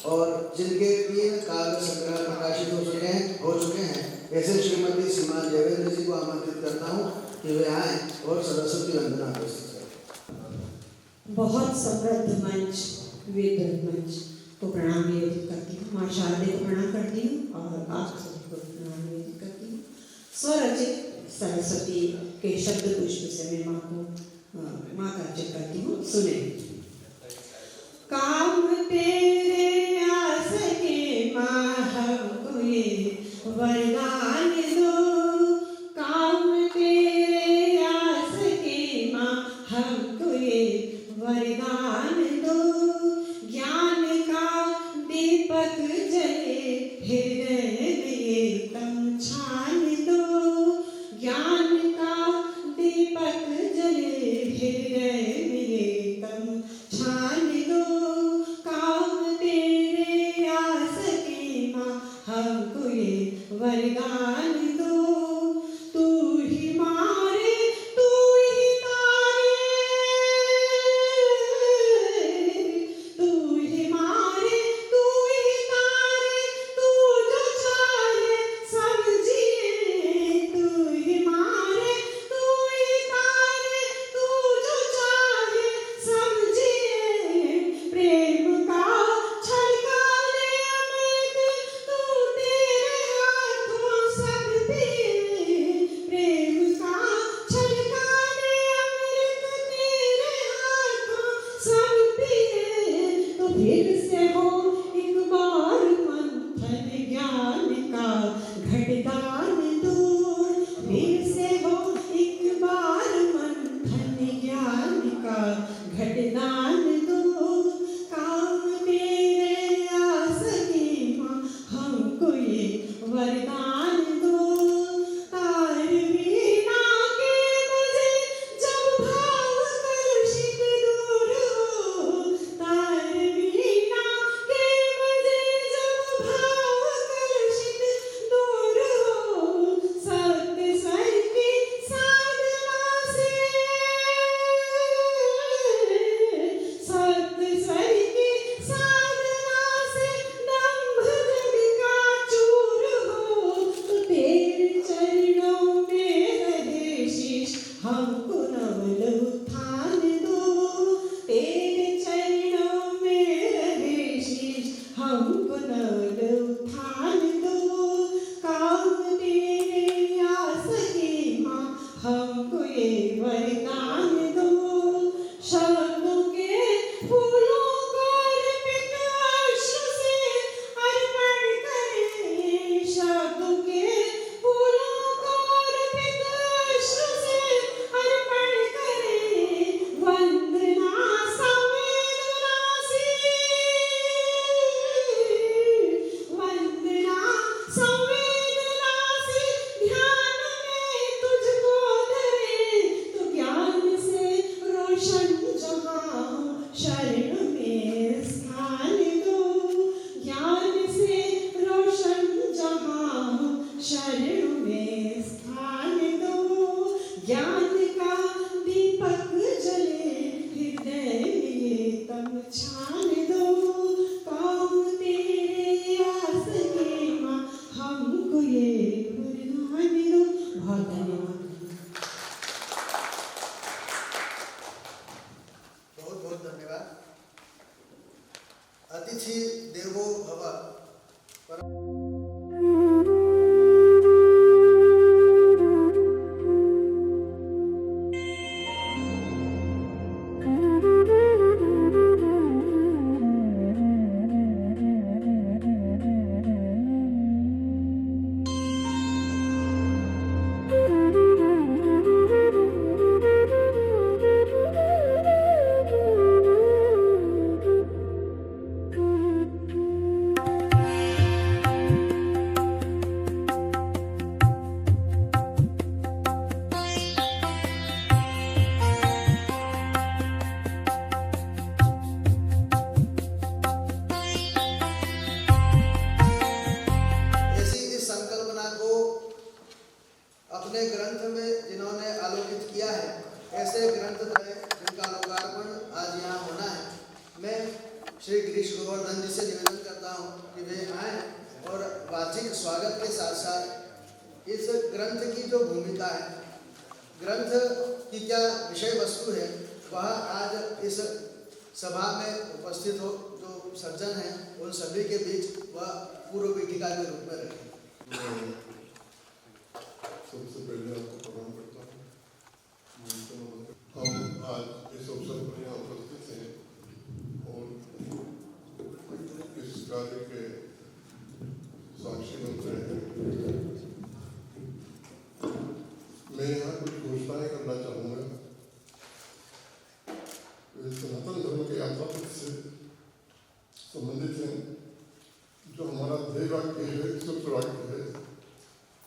और जिनके 3 काव्य संग्रह प्रकाशित हो चुके हैं ऐसे श्रीमती श्रीमान देवेंद्र जी को आमंत्रित करता हूँ कि वे आए और सरस्वती वंदना प्रस्तुत करें। बहुत समृद्ध मंच, वेद मंच को प्रणाम निवेदित करती हूँ। माँ शारदे को प्रणाम करती हूँ और आप सभी को प्रणाम निवेदित करती हूँ। स्वरचित सरस्वती के शब्द पुष्प से मैं माँ को माँ का अर्चन करती हूँ। सुने। काम तेरे आस के माँ हमको ये वरदान दो, काम तेरे आस के माँ हमको ये वरदान दो, ज्ञान का दीपक जले हृदय में तम छान दो, ज्ञान का दीपक जले हृदय में तम छान दो, काम तेरे आस के माँ हमको ये वरदान दो, तू ही मारे तू ही तारे, तू ही मारे तू ही तारे, तू जो चाहे समझिए, तू ही मारे तू ही तारे, तू जो चाहे समझिए, प्रेम का छलकाने अमृत तू तेरे हाथों सब पिए, प्रेम का छलकाने अमृत तेरे हाथों सब पिए, तो फिर से हो एक बार मंथन ज्ञान का घटदान दो, फिर से हो एक बार मंथन ज्ञान का घटदान दो, काम तेरे आस की माँ हमको ये वरदान दो, तार वीणा के मुझे जब भाव कलुषित दूर हो, तार वीणा के मुझे जब भाव कलुषित दूर हो, सत्य स्वर की साधना से, सत्य स्वर की साधना से दंभ जग का चूर हो, तो तेरे चरणों में रहे शीश हमको नवल उत्थान दो, तेरे चरणों में रहे शीश हमको नवल उत्थान दो, काम तेरे आस की माँ हमको ये वरदान दो, शब्दों के फूलों को अर्पित अश्रु से अर्पण करें, शब्दों के फूलों को अर्पित अश्रु से अर्पण करें, वंदना संवेदना से, वंदना संवेदना से ध्यान में तुझको धरे, तो ज्ञान से रोशन जहाँ शरण में स्थान दो, ज्ञान से रोशन जहाँ शरण में स्थान दो, ज्ञान का दीपक जले हृदय में तम छान दो, काम तेरे आस के माँ हमको ये वरदान दो। बहुत धन्यवाद। बहुत बहुत धन्यवाद। अतिथि देवो भव। कि वे आए और वाचिक स्वागत के साथ साथ इस ग्रंथ की जो भूमिका है, ग्रंथ की क्या विषय वस्तु है, वह आज इस सभा में उपस्थित हो जो सज्जन हैं उन सभी के बीच वह पूर्व पीठिका के रूप में रखें। सबसे पहले आपको प्रणाम करता हूँ। हम आज इस अवसर पर यहाँ उपस्थित हैं और इस कार्य के साक्षी बन रहे हैं। मैं यहाँ कुछ घोषणाएं करना चाहूँगा। सनातन धर्म के यात्रा पथ से संबंधित हैं। जो हमारा ध्येय वाक्य है, सूत्र वाक्य है,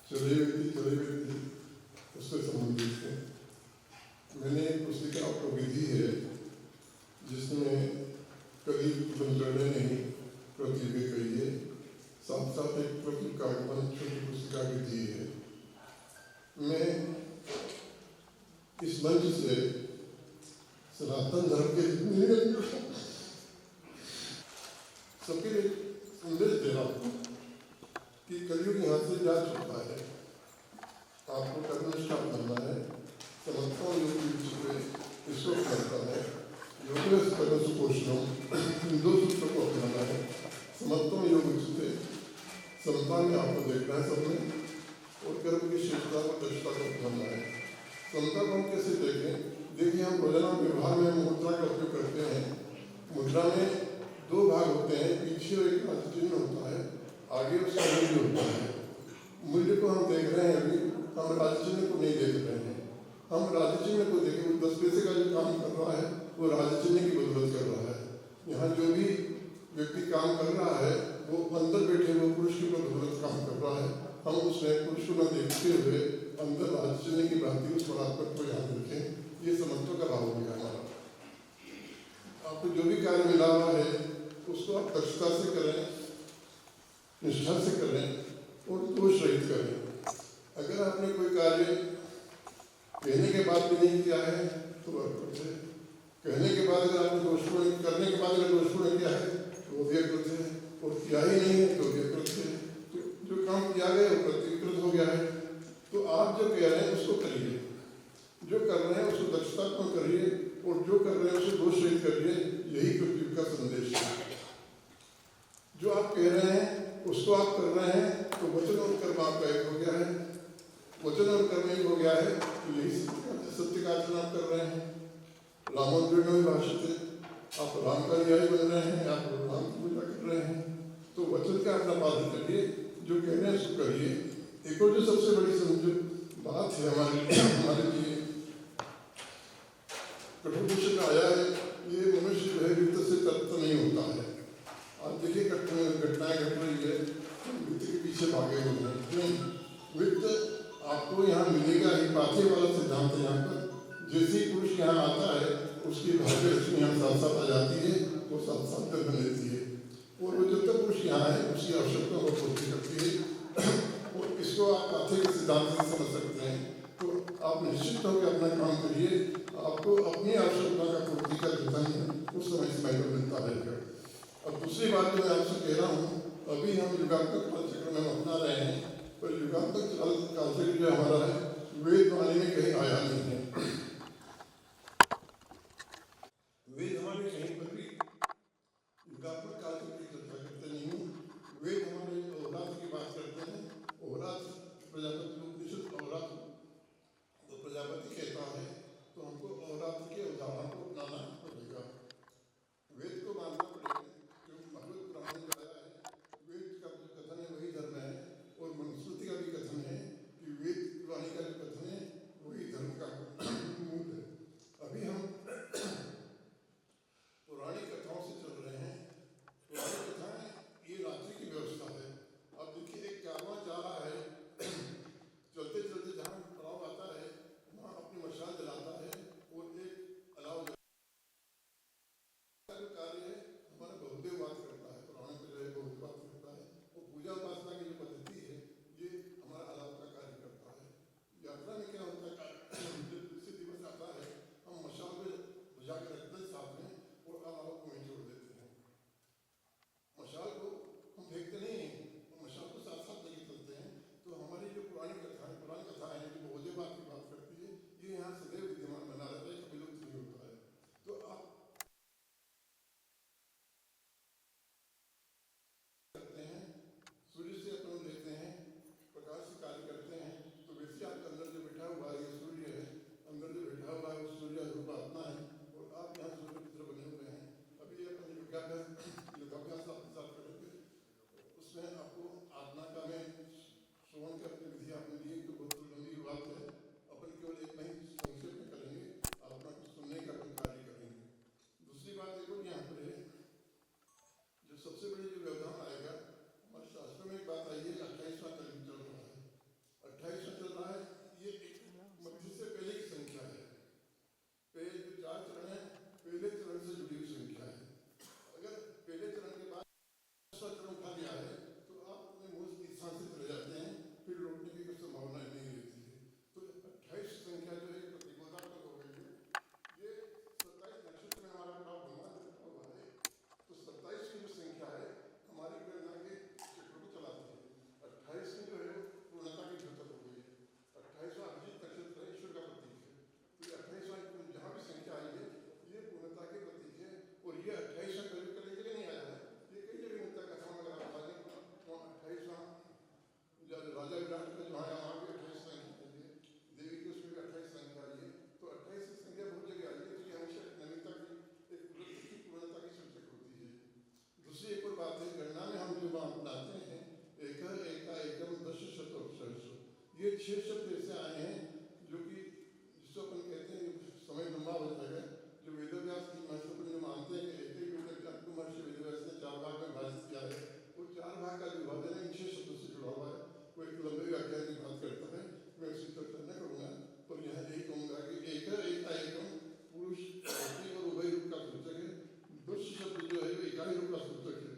चले व्यक्ति उससे संबंधित है। मैंने एक पुस्तिका आपको विधि है जिसमें करीब बंदरने नहीं प्रतिभे कहिए, साथ साथ एक प्रतिकागमन छोटी पुस्तिका विधि है। मैं इस मंच से सनातन धर्म के सबके लिए संदेश दे रहा हूँ कि कलयुग यहाँ से जा चुका है। आपको कर्मनिष्ठा करना है, समर्पण योग इसको करता है, योग कर्म सुपोषण इन दो सूत्रों को अपनाना है। समर्पण योग से समता में आपको देखना है सबने, और कर्म की शिष्टता को दक्षता को अपनाना है। समता को हम कैसे देखें? देखिए, हम रोजाना व्यवहार में मुद्रा का उपयोग करते हैं। मुद्रा में दो भाग होते हैं, पीछे एक राज चिन्ह होता है, आगे उसका मूल्य होता है। मूल्य को हम देख रहे हैं, अभी हम राज चिन्ह को नहीं देख रहे हैं। हम राज चिन्ह को देखें, 10 पैसे का जो काम कर रहा है वो राज चिन्ह की बदौलत कर रहा है। यहाँ जो भी व्यक्ति काम कर रहा है वो अंदर बैठे हुए पुरुष की बदौलत काम कर रहा है। हम उसमें पुरुष को न देखते हुए अंदर राज चिन्ह की भांति उस परात्पर को याद रखें। ये समत्व का भाव हो गया हमारा। आपको जो भी कार्य मिला हुआ है उसको आप दक्षता से करें, निष्ठा से करें और दोष रहित करें। अगर आपने कोई कार्य कहने के बाद भी नहीं किया है तो वह अकृत है। कहने के बाद अगर आपने दोषपूर्ण, करने के बाद अगर दोषपूर्ण किया है तो वो भी अकृत है, और किया ही नहीं है तो भी अकृत है। तो जो काम किया गया वो प्रतिकृत हो गया है। तो आप जो कह रहे हैं उसको करिए, जो कर रहे हैं उसको दक्षतापूर्ण करिए, और जो कर रहे हैं उसको दोष रहित करिए। यही कृत्य का संदेश है। जो आप कह रहे हैं उसको आप कर रहे हैं तो वचन और कर्म आपका एक हो गया है। वचन और कर्म एक हो गया है तो यही सत्य का आचरण आप कर रहे हैं। रामोद्योग में भाषित है, आप राम का न्याय बन रहे हैं, आप राम की पूजा कर रहे हैं। तो वचन का अपना पालन करिए, जो कह रहे हैं उसको करिए। एक और जो सबसे बड़ी समझो बात है हमारे लिए कठोर आया है, ये मनुष्य जो है वित्त से तृप्त नहीं होता है। आप देखिए घटनाएं घट रही है, वित्त के पीछे भागे हुए हैं। नहीं, वित्त आपको यहाँ मिलेगा ही। पाथे वाला सिद्धांत है यहाँ पर। जैसे ही पुरुष यहाँ आता है उसकी भाग्य लक्ष्मी यहाँ साथ साथ आ जाती है, वो साथ साथ कर लेती है, और वो जब तक पुरुष यहाँ है उसकी आवश्यकता को पूर्ति करती है। और इसको आप पाथे के सिद्धांत से समझ सकते हैं। तो आप निश्चित होकर अपना काम करिए, आपको अपनी आवश्यकता का पूर्ति का धन उस समय पर मिलता रहेगा। अब दूसरी बात जो मैं आपसे कह रहा हूँ, अभी हम युगात्मक कालचक्र में अपना रहे हैं, पर युगात्मक कालचक्र जो हमारा है वेद वाणी में कहीं आया नहीं है। वेद हमारे कहीं पर भी युगात्मक कालचक्र की चर्चा करते नहीं हैं। वेद हमारे औलाद की बात करते हैं। औलाद प्रजापति उपनिषद औलाद तो प्रजापति कहता है, तो हमको औलाद के उदाहरण को अपनाना पड़ेगा, वेद को मानना पड़ेगा। क्योंकि भगवत पुराण में आया है, वेद का जो कथन है वही धर्म है, और मनुस्मृति का भी कथन है कि वेद वाणी का जो कथन है वही धर्म का जैसे आपने लिए तो बहुत लंबी बात है, अपन केवल एक नहीं संक्षेप में करेंगे और अपना कुछ सुनने का कोई कार्य करेंगे। दूसरी बात एक और यहाँ पर है, जो सबसे बड़ी जो व्यवधान आएगा, हमारे शास्त्र में एक बात आई है, 28वां कलयुग चल रहा है। 28वां चल रहा है, ये एक मध्य से पहले की संख्या है। पहले जो 4 चरण है, पहले चरण से जुड़ी हुई संख्या है। अगर पहले चरण के बाद चरण उठा लिया है तो आप अपने मूल स्थान से चले जाते हैं, फिर लौटने की कोई संभावना नहीं रहती है। तो 28 संख्या जो है प्रतिबोधात्मक हो गई है। ये 27 नक्षत्र में हमारा बड़ा भगवान रखा हुआ है, तो 27 की जो संख्या है हमारी गणना के चक्र को चलाती है। 28 में जो है पूर्णता की द्योतक हो गई है। 28वां अभिजीत नक्षत्र ईश्वर का प्रतीक है। तो 28वां जहाँ भी संख्या आई है ये पूर्णता के प्रतीक है। और ये 28वां कलयुग के लिए नहीं आया है, ये कई जगह मिलता है। कथा में अगर आप जाएं तो 28वां राजा विराट का जो है वहाँ भी 28 संख्या है, देवी की उसमें भी 28 संख्या आई है। तो 28 की संख्या बहुत जगह आई है, तो ये हमेशा नवीनता की एक पूर्णता की सूचक होती है। दूसरी एक और बात है, गणना में हम जो बात बनाते हैं एका एकम दश शतो सहस्र, ये 6 शब्द ऐसे आए हैं जो कि जिसको अपन कहते हैं समय लंबा हो जाएगा। जो वेदव्यास की महर्षि जो मानते हैं कि एक ही महर्षि वेदव्यास ने 4 भाग में विभाजित किया है, वो 4 भाग का विभाजन इन 6 शब्दों से जुड़ा हुआ है। वो एक लंबे व्याख्या की बात करता है, मैं उसकी चर्चा न करूँगा, पर यहाँ यही कहूँगा कि एकम पुरुष और उभय रूप का सूचक है। दश शब्द जो है वो इकाई रूप का सूचक है।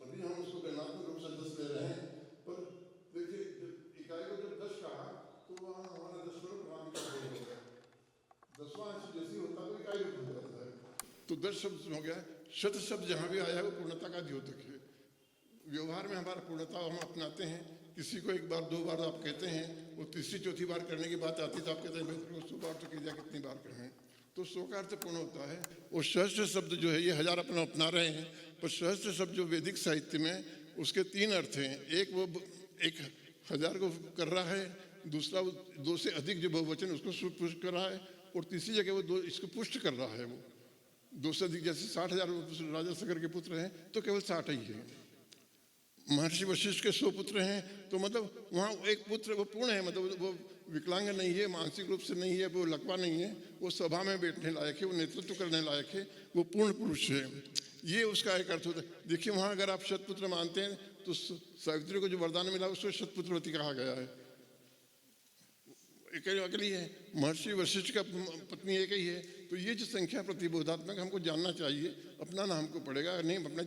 अभी हम उसको गणनात्मक रूप से 10 ले रहे हैं, पर देखिए इकाई को जब 10 कहा तो वहाँ हमारा 10वां क्रमांक हो गया। 10वां अंश जैसे होता तो इकाई रूप हो जाता है। तो 10 शब्द हो गया। शत शब्द जहाँ भी आया है वो पूर्णता का द्योतक है। व्यवहार में हमारा पूर्णता हम अपनाते हैं। किसी को एक बार 2 बार आप कहते हैं, वो तीसरी चौथी बार करने की बात आती है तो आप कहते हैं भाई 100 बार तो कीजिए, कितनी बार कहें, तो 100 का अर्थ पूर्ण होता है। और सहस्त्र शब्द जो है ये 1000 अपना रहे हैं, पर सहस्त्र शब्द जो वैदिक साहित्य में उसके 3 अर्थ हैं। एक वो 1000 को कर रहा है, दूसरा 2 से अधिक जो बहुवचन उसको पुष्ट कर रहा है, और तीसरी जगह वो 2 इसको पुष्ट कर रहा है। वो 2 से अधिक, जैसे 60,000 राजा सगर के पुत्र हैं तो केवल 60 ही है। महर्षि वशिष्ठ के 100 पुत्र हैं तो मतलब वहाँ एक पुत्र वो पूर्ण है, मतलब वो विकलांग नहीं है, मानसिक रूप से नहीं है, वो लकवा नहीं है, वो सभा में बैठने लायक है, वो नेतृत्व करने लायक है, वो पूर्ण पुरुष है। ये उसका एक अर्थ होता है। देखिए वहाँ अगर आप शतपुत्र मानते हैं तो सावित्री को जो वरदान मिला उसको शतपुत्रवती कहा गया है, अकेली है। महर्षि वशिष्ठ का पत्नी एक ही है। तो ये जो संख्या प्रतिबोधात्मक हमको जानना चाहिए, अपनाना हमको पड़ेगा। नहीं अपना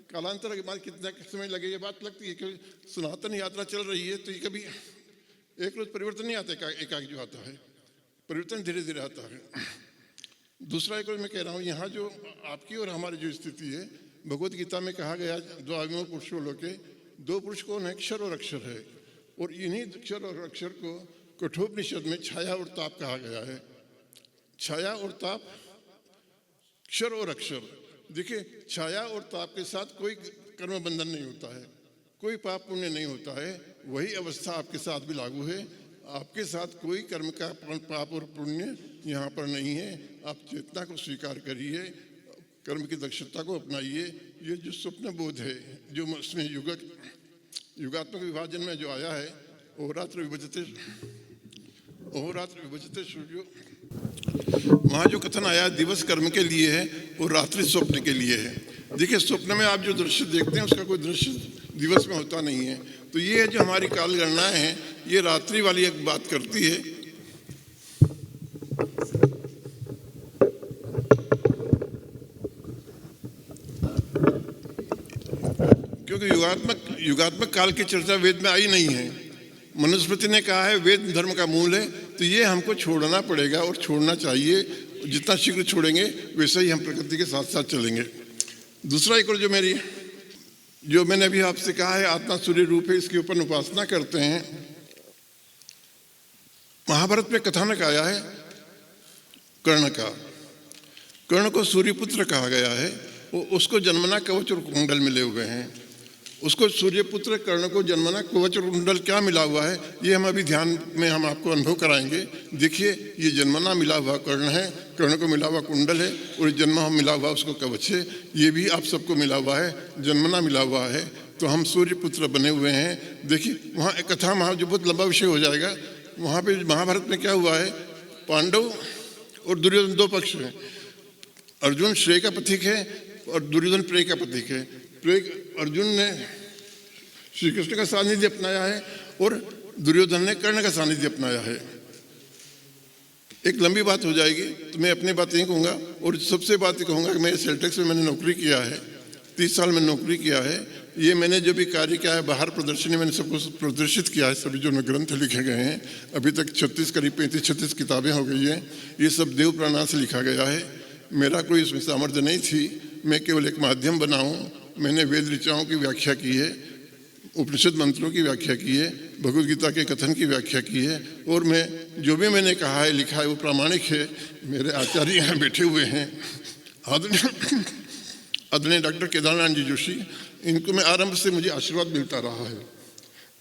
कालांतर के बाद कितना समय लगे ये बात लगती है कि सनातन यात्रा चल रही है तो ये कभी एक रोज परिवर्तन नहीं आता, एकाएक जो आता है परिवर्तन धीरे धीरे आता है। दूसरा एक और मैं कह रहा हूँ, यहाँ जो आपकी और हमारी जो स्थिति है, भगवत गीता में कहा गया 2 आगमों पुरुषों लोके, 2 पुरुष कौन है? क्षर और अक्षर है। और इन्हीं क्षर और अक्षर को कठोपनिषद में छाया और ताप कहा गया है। छाया और ताप, क्षर और अक्षर। देखिए छाया और ताप के साथ कोई कर्म बंधन नहीं होता है, कोई पाप पुण्य नहीं होता है। वही अवस्था आपके साथ भी लागू है। आपके साथ कोई कर्म का पाप और पुण्य यहाँ पर नहीं है। आप चेतना को स्वीकार करिए, कर्म की दक्षता को अपनाइए। ये जो स्वप्न बोध है, जो उसमें युगात्मक विभाजन में जो आया है, अहोरात्र विभजते सूर्यो, वहाँ जो कथन आया दिवस कर्म के लिए है और रात्रि स्वप्न के लिए है। देखिए स्वप्न में आप जो दृश्य देखते हैं उसका कोई दृश्य दिवस में होता नहीं है। तो ये जो हमारी काल गणनाएं हैं ये रात्रि वाली एक बात करती है। क्योंकि युगात्मक काल की चर्चा वेद में आई नहीं है। मनुस्मृति ने कहा है वेद धर्म का मूल है, तो ये हमको छोड़ना पड़ेगा और छोड़ना चाहिए। जितना शीघ्र छोड़ेंगे वैसे ही हम प्रकृति के साथ साथ चलेंगे। दूसरा एक और जो मैंने अभी आपसे कहा है आत्मा सूर्य रूप है, इसके ऊपर उपासना करते हैं। महाभारत में कथानक आया है कर्ण का। कर्ण को सूर्यपुत्र कहा गया है। उसको जन्मना कवच और कुंडल मिले हुए हैं। उसको सूर्यपुत्र कर्ण को जन्मना कवच और कुंडल क्या मिला हुआ है ये हम अभी ध्यान में हम आपको अनुभव कराएंगे। देखिए ये जन्मना मिला हुआ कर्ण है, कर्ण को मिला हुआ कुंडल है, और जन्मा मिला हुआ उसको कवच है। ये भी आप सबको मिला हुआ है, जन्मना मिला हुआ है। तो हम सूर्य पुत्र बने हुए हैं। देखिए वहाँ एक कथा, वहाँ जो बहुत लंबा विषय हो जाएगा, वहाँ पे महाभारत में क्या हुआ है, पांडव और दुर्योधन दो पक्ष हैं। अर्जुन श्रेय का प्रतीक है और दुर्योधन प्रेय का प्रतीक है। अर्जुन ने श्री कृष्ण का सानिध्य अपनाया है और दुर्योधन ने कर्ण का सानिध्य अपनाया है। एक लंबी बात हो जाएगी तो मैं अपनी बात यही कहूँगा। और सबसे बात ये कहूँगा कि मैं सेल्टेक्स में मैंने नौकरी किया है, 30 साल मैंने नौकरी किया है। ये मैंने जो भी कार्य किया है, बाहर प्रदर्शनी मैंने सबको प्रदर्शित किया है, सभी जो ग्रंथ लिखे गए हैं। अभी तक 36 करीब 35-36 किताबें हो गई हैं। ये सब देव प्राणा से लिखा गया है। मेरा कोई इसमें सामर्थ्य नहीं थी, मैं केवल एक माध्यम बनाऊँ। मैंने वेद ऋचाओं की व्याख्या की है, उपनिषद मंत्रों की व्याख्या की है, भगवद गीता के कथन की व्याख्या की है। और मैं जो भी मैंने कहा है, लिखा है, वो प्रामाणिक है। मेरे आचार्य यहाँ बैठे हुए हैं, आदरणीय डॉक्टर केदारनाथ जी जोशी, इनको मैं आरंभ से मुझे आशीर्वाद मिलता रहा है।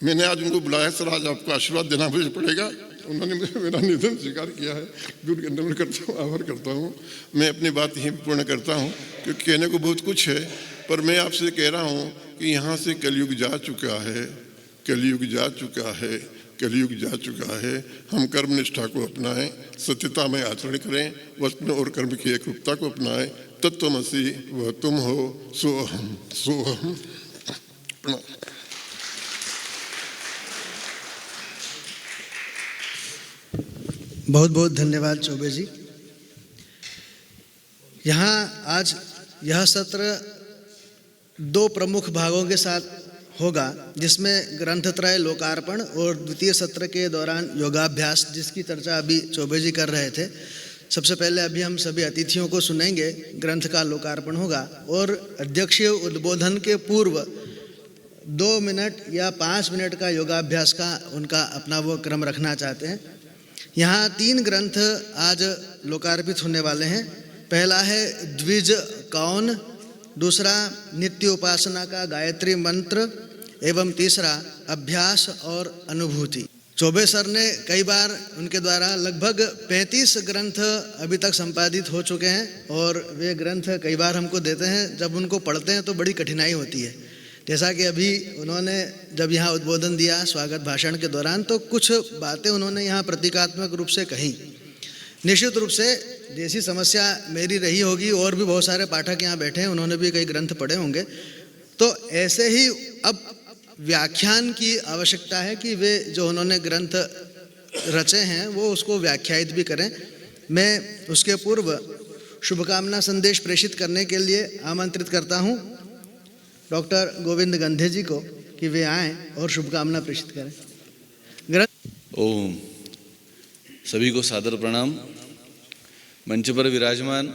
मैंने आज उनको बुलाया, सर आज आपको आशीर्वाद देना मुझे पड़ेगा। उन्होंने मेरा निधन स्वीकार किया है, दूर नमन करता हूँ, आभार करता हूँ। मैं अपनी बात यहीं पूर्ण करता हूँ, क्योंकि कहने को बहुत कुछ है, पर मैं आपसे कह रहा हूँ कि यहाँ से कलयुग जा चुका है, कलयुग जा चुका है, कलयुग जा चुका है। हम कर्म निष्ठा को अपनाएं, सत्यता में आचरण करें, वचन और कर्म की एकरूपता को अपनाएं। तत्त्वमसि वह तुम हो, सोहम सोहम। बहुत बहुत धन्यवाद चौबे जी। यहाँ आज यह सत्र 2 प्रमुख भागों के साथ होगा, जिसमें ग्रंथत्रय लोकार्पण और द्वितीय सत्र के दौरान योगाभ्यास, जिसकी चर्चा अभी चौबे जी कर रहे थे। सबसे पहले अभी हम सभी अतिथियों को सुनेंगे, ग्रंथ का लोकार्पण होगा और अध्यक्षीय उद्बोधन के पूर्व 2 मिनट या 5 मिनट का योगाभ्यास का उनका अपना वो क्रम रखना चाहते हैं। यहाँ 3 ग्रंथ आज लोकार्पित होने वाले हैं। पहला है द्विज कौन, दूसरा नित्य उपासना का गायत्री मंत्र एवं तीसरा अभ्यास और अनुभूति। चौबे सर ने कई बार उनके द्वारा लगभग 35 ग्रंथ अभी तक संपादित हो चुके हैं और वे ग्रंथ कई बार हमको देते हैं, जब उनको पढ़ते हैं तो बड़ी कठिनाई होती है। जैसा कि अभी उन्होंने जब यहाँ उद्बोधन दिया स्वागत भाषण के दौरान, तो कुछ बातें उन्होंने यहाँ प्रतीकात्मक रूप से कहीं। निश्चित रूप से जैसी समस्या मेरी रही होगी, और भी बहुत सारे पाठक यहाँ बैठे हैं, उन्होंने भी कई ग्रंथ पढ़े होंगे, तो ऐसे ही अब व्याख्यान की आवश्यकता है कि वे जो उन्होंने ग्रंथ रचे हैं वो उसको व्याख्यायित भी करें। मैं उसके पूर्व शुभकामना संदेश प्रेषित करने के लिए आमंत्रित करता हूँ डॉक्टर गोविंद गंधे जी को कि वे आएँ और शुभकामना प्रेषित करें। ग्रंथ ओम। सभी को सादर प्रणाम। मंच पर विराजमान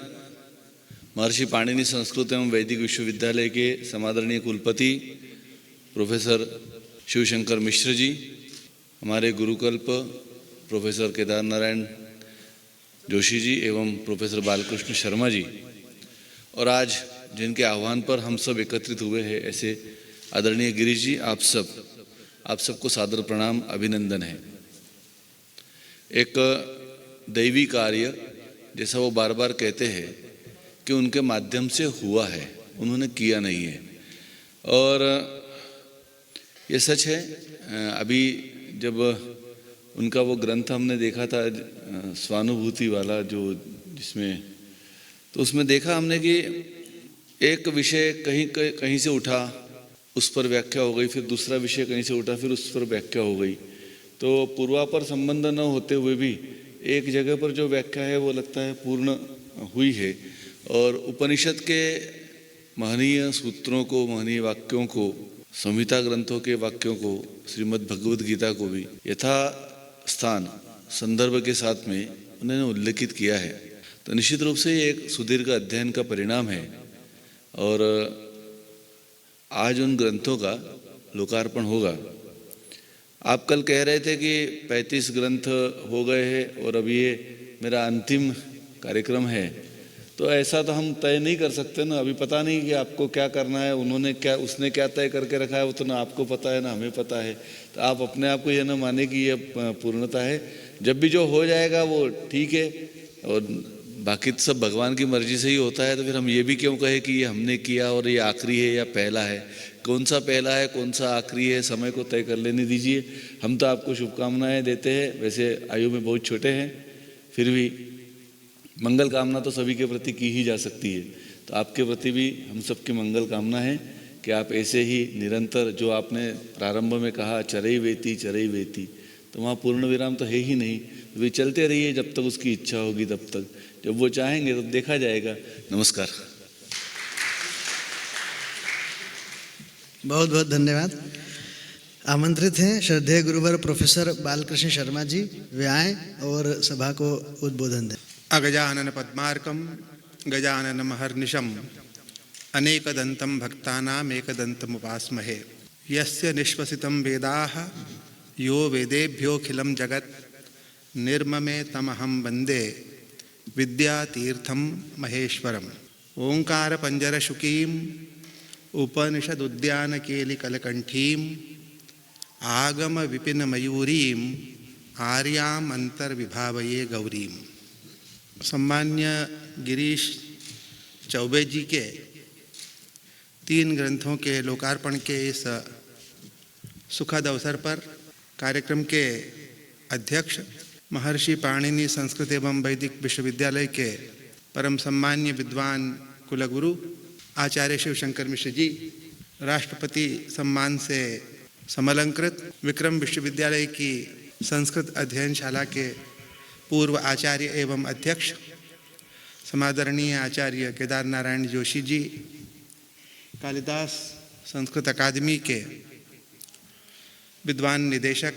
महर्षि पाणिनि संस्कृत एवं वैदिक विश्वविद्यालय के समादरणीय कुलपति प्रोफेसर शिवशंकर मिश्र जी, हमारे गुरुकल्प प्रोफेसर केदार नारायण जोशी जी एवं प्रोफेसर बालकृष्ण शर्मा जी, और आज जिनके आह्वान पर हम सब एकत्रित हुए हैं ऐसे आदरणीय गिरीश जी, आप सबको सादर प्रणाम, अभिनंदन है। एक दैवी कार्य जैसा वो बार बार कहते हैं कि उनके माध्यम से हुआ है, उन्होंने किया नहीं है, और ये सच है। अभी जब उनका वो ग्रंथ हमने देखा था स्वानुभूति वाला, जो जिसमें, तो उसमें देखा हमने कि एक विषय कहीं से उठा, उस पर व्याख्या हो गई, फिर दूसरा विषय कहीं से उठा, फिर उस पर व्याख्या हो गई। तो पूर्वापर संबंध न होते हुए भी एक जगह पर जो व्याख्या है वो लगता है पूर्ण हुई है। और उपनिषद के महनीय सूत्रों को, महनीय वाक्यों को, संहिता ग्रंथों के वाक्यों को, श्रीमद् भगवद गीता को भी यथा स्थान संदर्भ के साथ में उन्होंने उल्लेखित किया है। तो निश्चित रूप से ये एक सुदीर्घ अध्ययन का परिणाम है। और आज उन ग्रंथों का लोकार्पण होगा। आप कल कह रहे थे कि 35 ग्रंथ हो गए हैं और अभी ये मेरा अंतिम कार्यक्रम है, तो ऐसा तो हम तय नहीं कर सकते ना। अभी पता नहीं कि आपको क्या करना है, उसने क्या तय करके रखा है, वो तो ना आपको पता है ना हमें पता है। तो आप अपने आप को ये ना माने कि ये पूर्णता है। जब भी जो हो जाएगा वो ठीक है, और बाकी तो सब भगवान की मर्जी से ही होता है, तो फिर हम ये भी क्यों कहे कि ये हमने किया और ये आखिरी है या पहला है। कौन सा पहला है कौन सा आखिरी है, समय को तय कर लेने दीजिए। हम तो आपको शुभकामनाएं देते हैं, वैसे आयु में बहुत छोटे हैं, फिर भी मंगल कामना तो सभी के प्रति की ही जा सकती है। तो आपके प्रति भी हम सबकी मंगल कामना है कि आप ऐसे ही निरंतर, जो आपने प्रारंभ में कहा चरई वेती, तो वहाँ पूर्ण विराम तो है ही नहीं। वे चलते रहिए जब तक उसकी इच्छा होगी, तब तक जब वो चाहेंगे तब देखा जाएगा। नमस्कार। बहुत बहुत धन्यवाद। आमंत्रित हैं श्रद्धेय गुरुवर प्रोफेसर बालकृष्ण शर्मा जी, वे आएँ और सभा को उद्बोधन दें। अगजानन पद्मार्कं गजानन महर्निशम् अनेकदन्तं भक्तानाम् एकदन्तम् उपास्महे। यस्य निश्वसितं वेदाः यो वेदेभ्योऽखिलं जगत् निर्ममे तमहं वन्दे विद्यातीर्थं महेश्वरम्। ओङ्कारपञ्जरशुकीम् उपनिषदुद्यानकेलिकलकण्ठीम् आगमविपिनमयूरीम् आर्याम् अंतर्विभावये गौरीम्। सम्मान्य गिरीश चौबे जी के 3 ग्रंथों के लोकार्पण के इस सुखद अवसर पर कार्यक्रम के अध्यक्ष महर्षि पाणिनि संस्कृत एवं वैदिक विश्वविद्यालय के परम सम्मान्य विद्वान कुलगुरु आचार्य शिवशंकर मिश्र जी, राष्ट्रपति सम्मान से समलंकृत विक्रम विश्वविद्यालय की संस्कृत अध्ययनशाला के पूर्व आचार्य एवं अध्यक्ष समादरणीय आचार्य केदार नारायण जोशी जी, कालिदास संस्कृत अकादमी के विद्वान निदेशक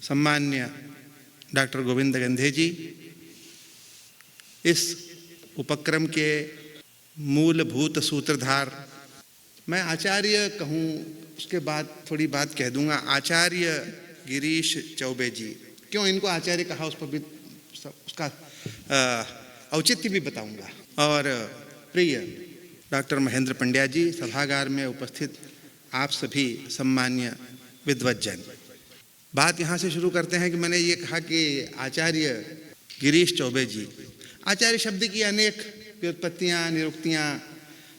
सम्मान्य डॉक्टर गोविंद गंधे जी, इस उपक्रम के मूलभूत सूत्रधार, मैं आचार्य कहूँ उसके बाद थोड़ी बात कह दूंगा, आचार्य गिरीश चौबे जी। क्यों इनको आचार्य कहा उस पर भी उसका औचित्य भी बताऊंगा। और प्रिय डॉक्टर महेंद्र पंड्या जी, सभागार में उपस्थित आप सभी सम्मान्य विद्वज्जन, बात यहाँ से शुरू करते हैं कि मैंने ये कहा कि आचार्य गिरीश चौबे जी, आचार्य शब्द की अनेक व्युत्पत्तियाँ निरुक्तियाँ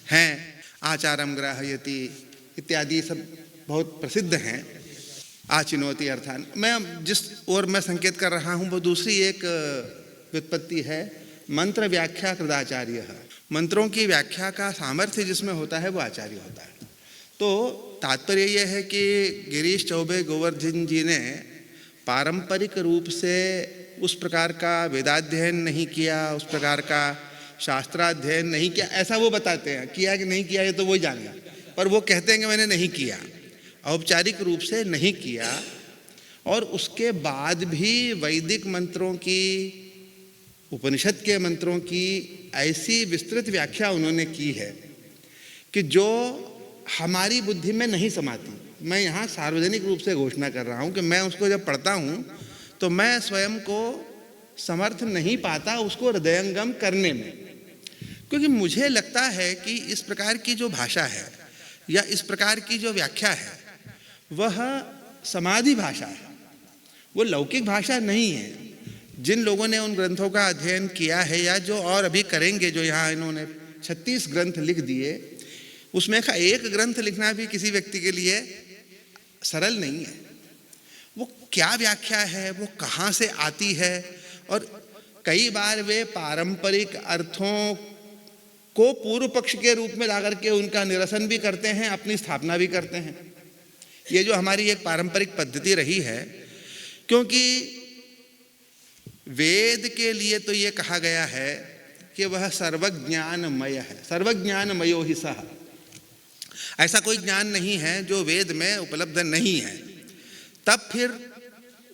हैं, आचारम ग्राहयति इत्यादि सब बहुत प्रसिद्ध हैं। आचिनोति अर्थान, मैं जिस ओर मैं संकेत कर रहा हूँ वो दूसरी एक व्युत्पत्ति है, मंत्र व्याख्या कृदाचार्य। मंत्रों की व्याख्या का सामर्थ्य जिसमें होता है वो आचार्य होता है। तो तात्पर्य यह है कि गिरीश चौबे गोवर्धन जी ने पारंपरिक रूप से उस प्रकार का वेदाध्ययन नहीं किया, उस प्रकार का शास्त्राध्ययन नहीं किया, ऐसा वो बताते हैं। किया कि नहीं किया ये तो वो जानेगा, पर वो कहते हैं कि मैंने नहीं किया, औपचारिक रूप से नहीं किया। और उसके बाद भी वैदिक मंत्रों की, उपनिषद के मंत्रों की ऐसी विस्तृत व्याख्या उन्होंने की है कि जो हमारी बुद्धि में नहीं समाती। मैं यहाँ सार्वजनिक रूप से घोषणा कर रहा हूँ कि मैं उसको जब पढ़ता हूँ तो मैं स्वयं को समर्थ नहीं पाता उसको हृदयंगम करने में, क्योंकि मुझे लगता है कि इस प्रकार की जो भाषा है या इस प्रकार की जो व्याख्या है वह समाधि भाषा है, वो लौकिक भाषा नहीं है। जिन लोगों ने उन ग्रंथों का अध्ययन किया है या जो और अभी करेंगे, जो यहाँ इन्होंने 36 ग्रंथ लिख दिए, उसमें का एक ग्रंथ लिखना भी किसी व्यक्ति के लिए सरल नहीं है। वो क्या व्याख्या है, वो कहाँ से आती है, और कई बार वे पारंपरिक अर्थों को पूर्व पक्ष के रूप में ला करके उनका निरसन भी करते हैं, अपनी स्थापना भी करते हैं। ये जो हमारी एक पारंपरिक पद्धति रही है, क्योंकि वेद के लिए तो ये कहा गया है कि वह सर्वज्ञानमय है, सर्वज्ञानमयो ही सह। ऐसा कोई ज्ञान नहीं है जो वेद में उपलब्ध नहीं है। तब फिर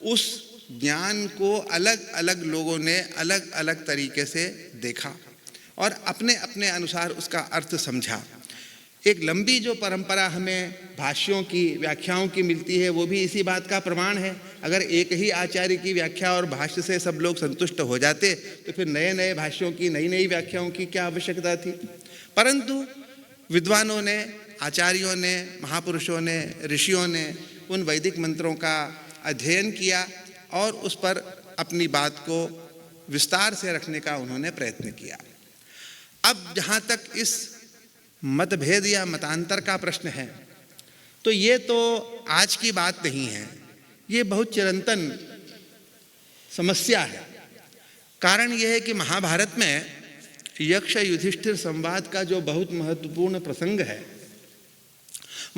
उस ज्ञान को अलग अलग लोगों ने अलग अलग तरीके से देखा और अपने अपने अनुसार उसका अर्थ समझा। एक लंबी जो परंपरा हमें भाष्यों की, व्याख्याओं की मिलती है, वो भी इसी बात का प्रमाण है। अगर एक ही आचार्य की व्याख्या और भाष्य से सब लोग संतुष्ट हो जाते तो फिर नए नए भाष्यों की, नई नई व्याख्याओं की क्या आवश्यकता थी। परंतु विद्वानों ने, आचार्यों ने, महापुरुषों ने, ऋषियों ने उन वैदिक मंत्रों का अध्ययन किया और उस पर अपनी बात को विस्तार से रखने का उन्होंने प्रयत्न किया। अब जहाँ तक इस मतभेद या मतांतर का प्रश्न है, तो ये तो आज की बात नहीं है, ये बहुत चिरंतन समस्या है। कारण यह है कि महाभारत में यक्ष युधिष्ठिर संवाद का जो बहुत महत्वपूर्ण प्रसंग है,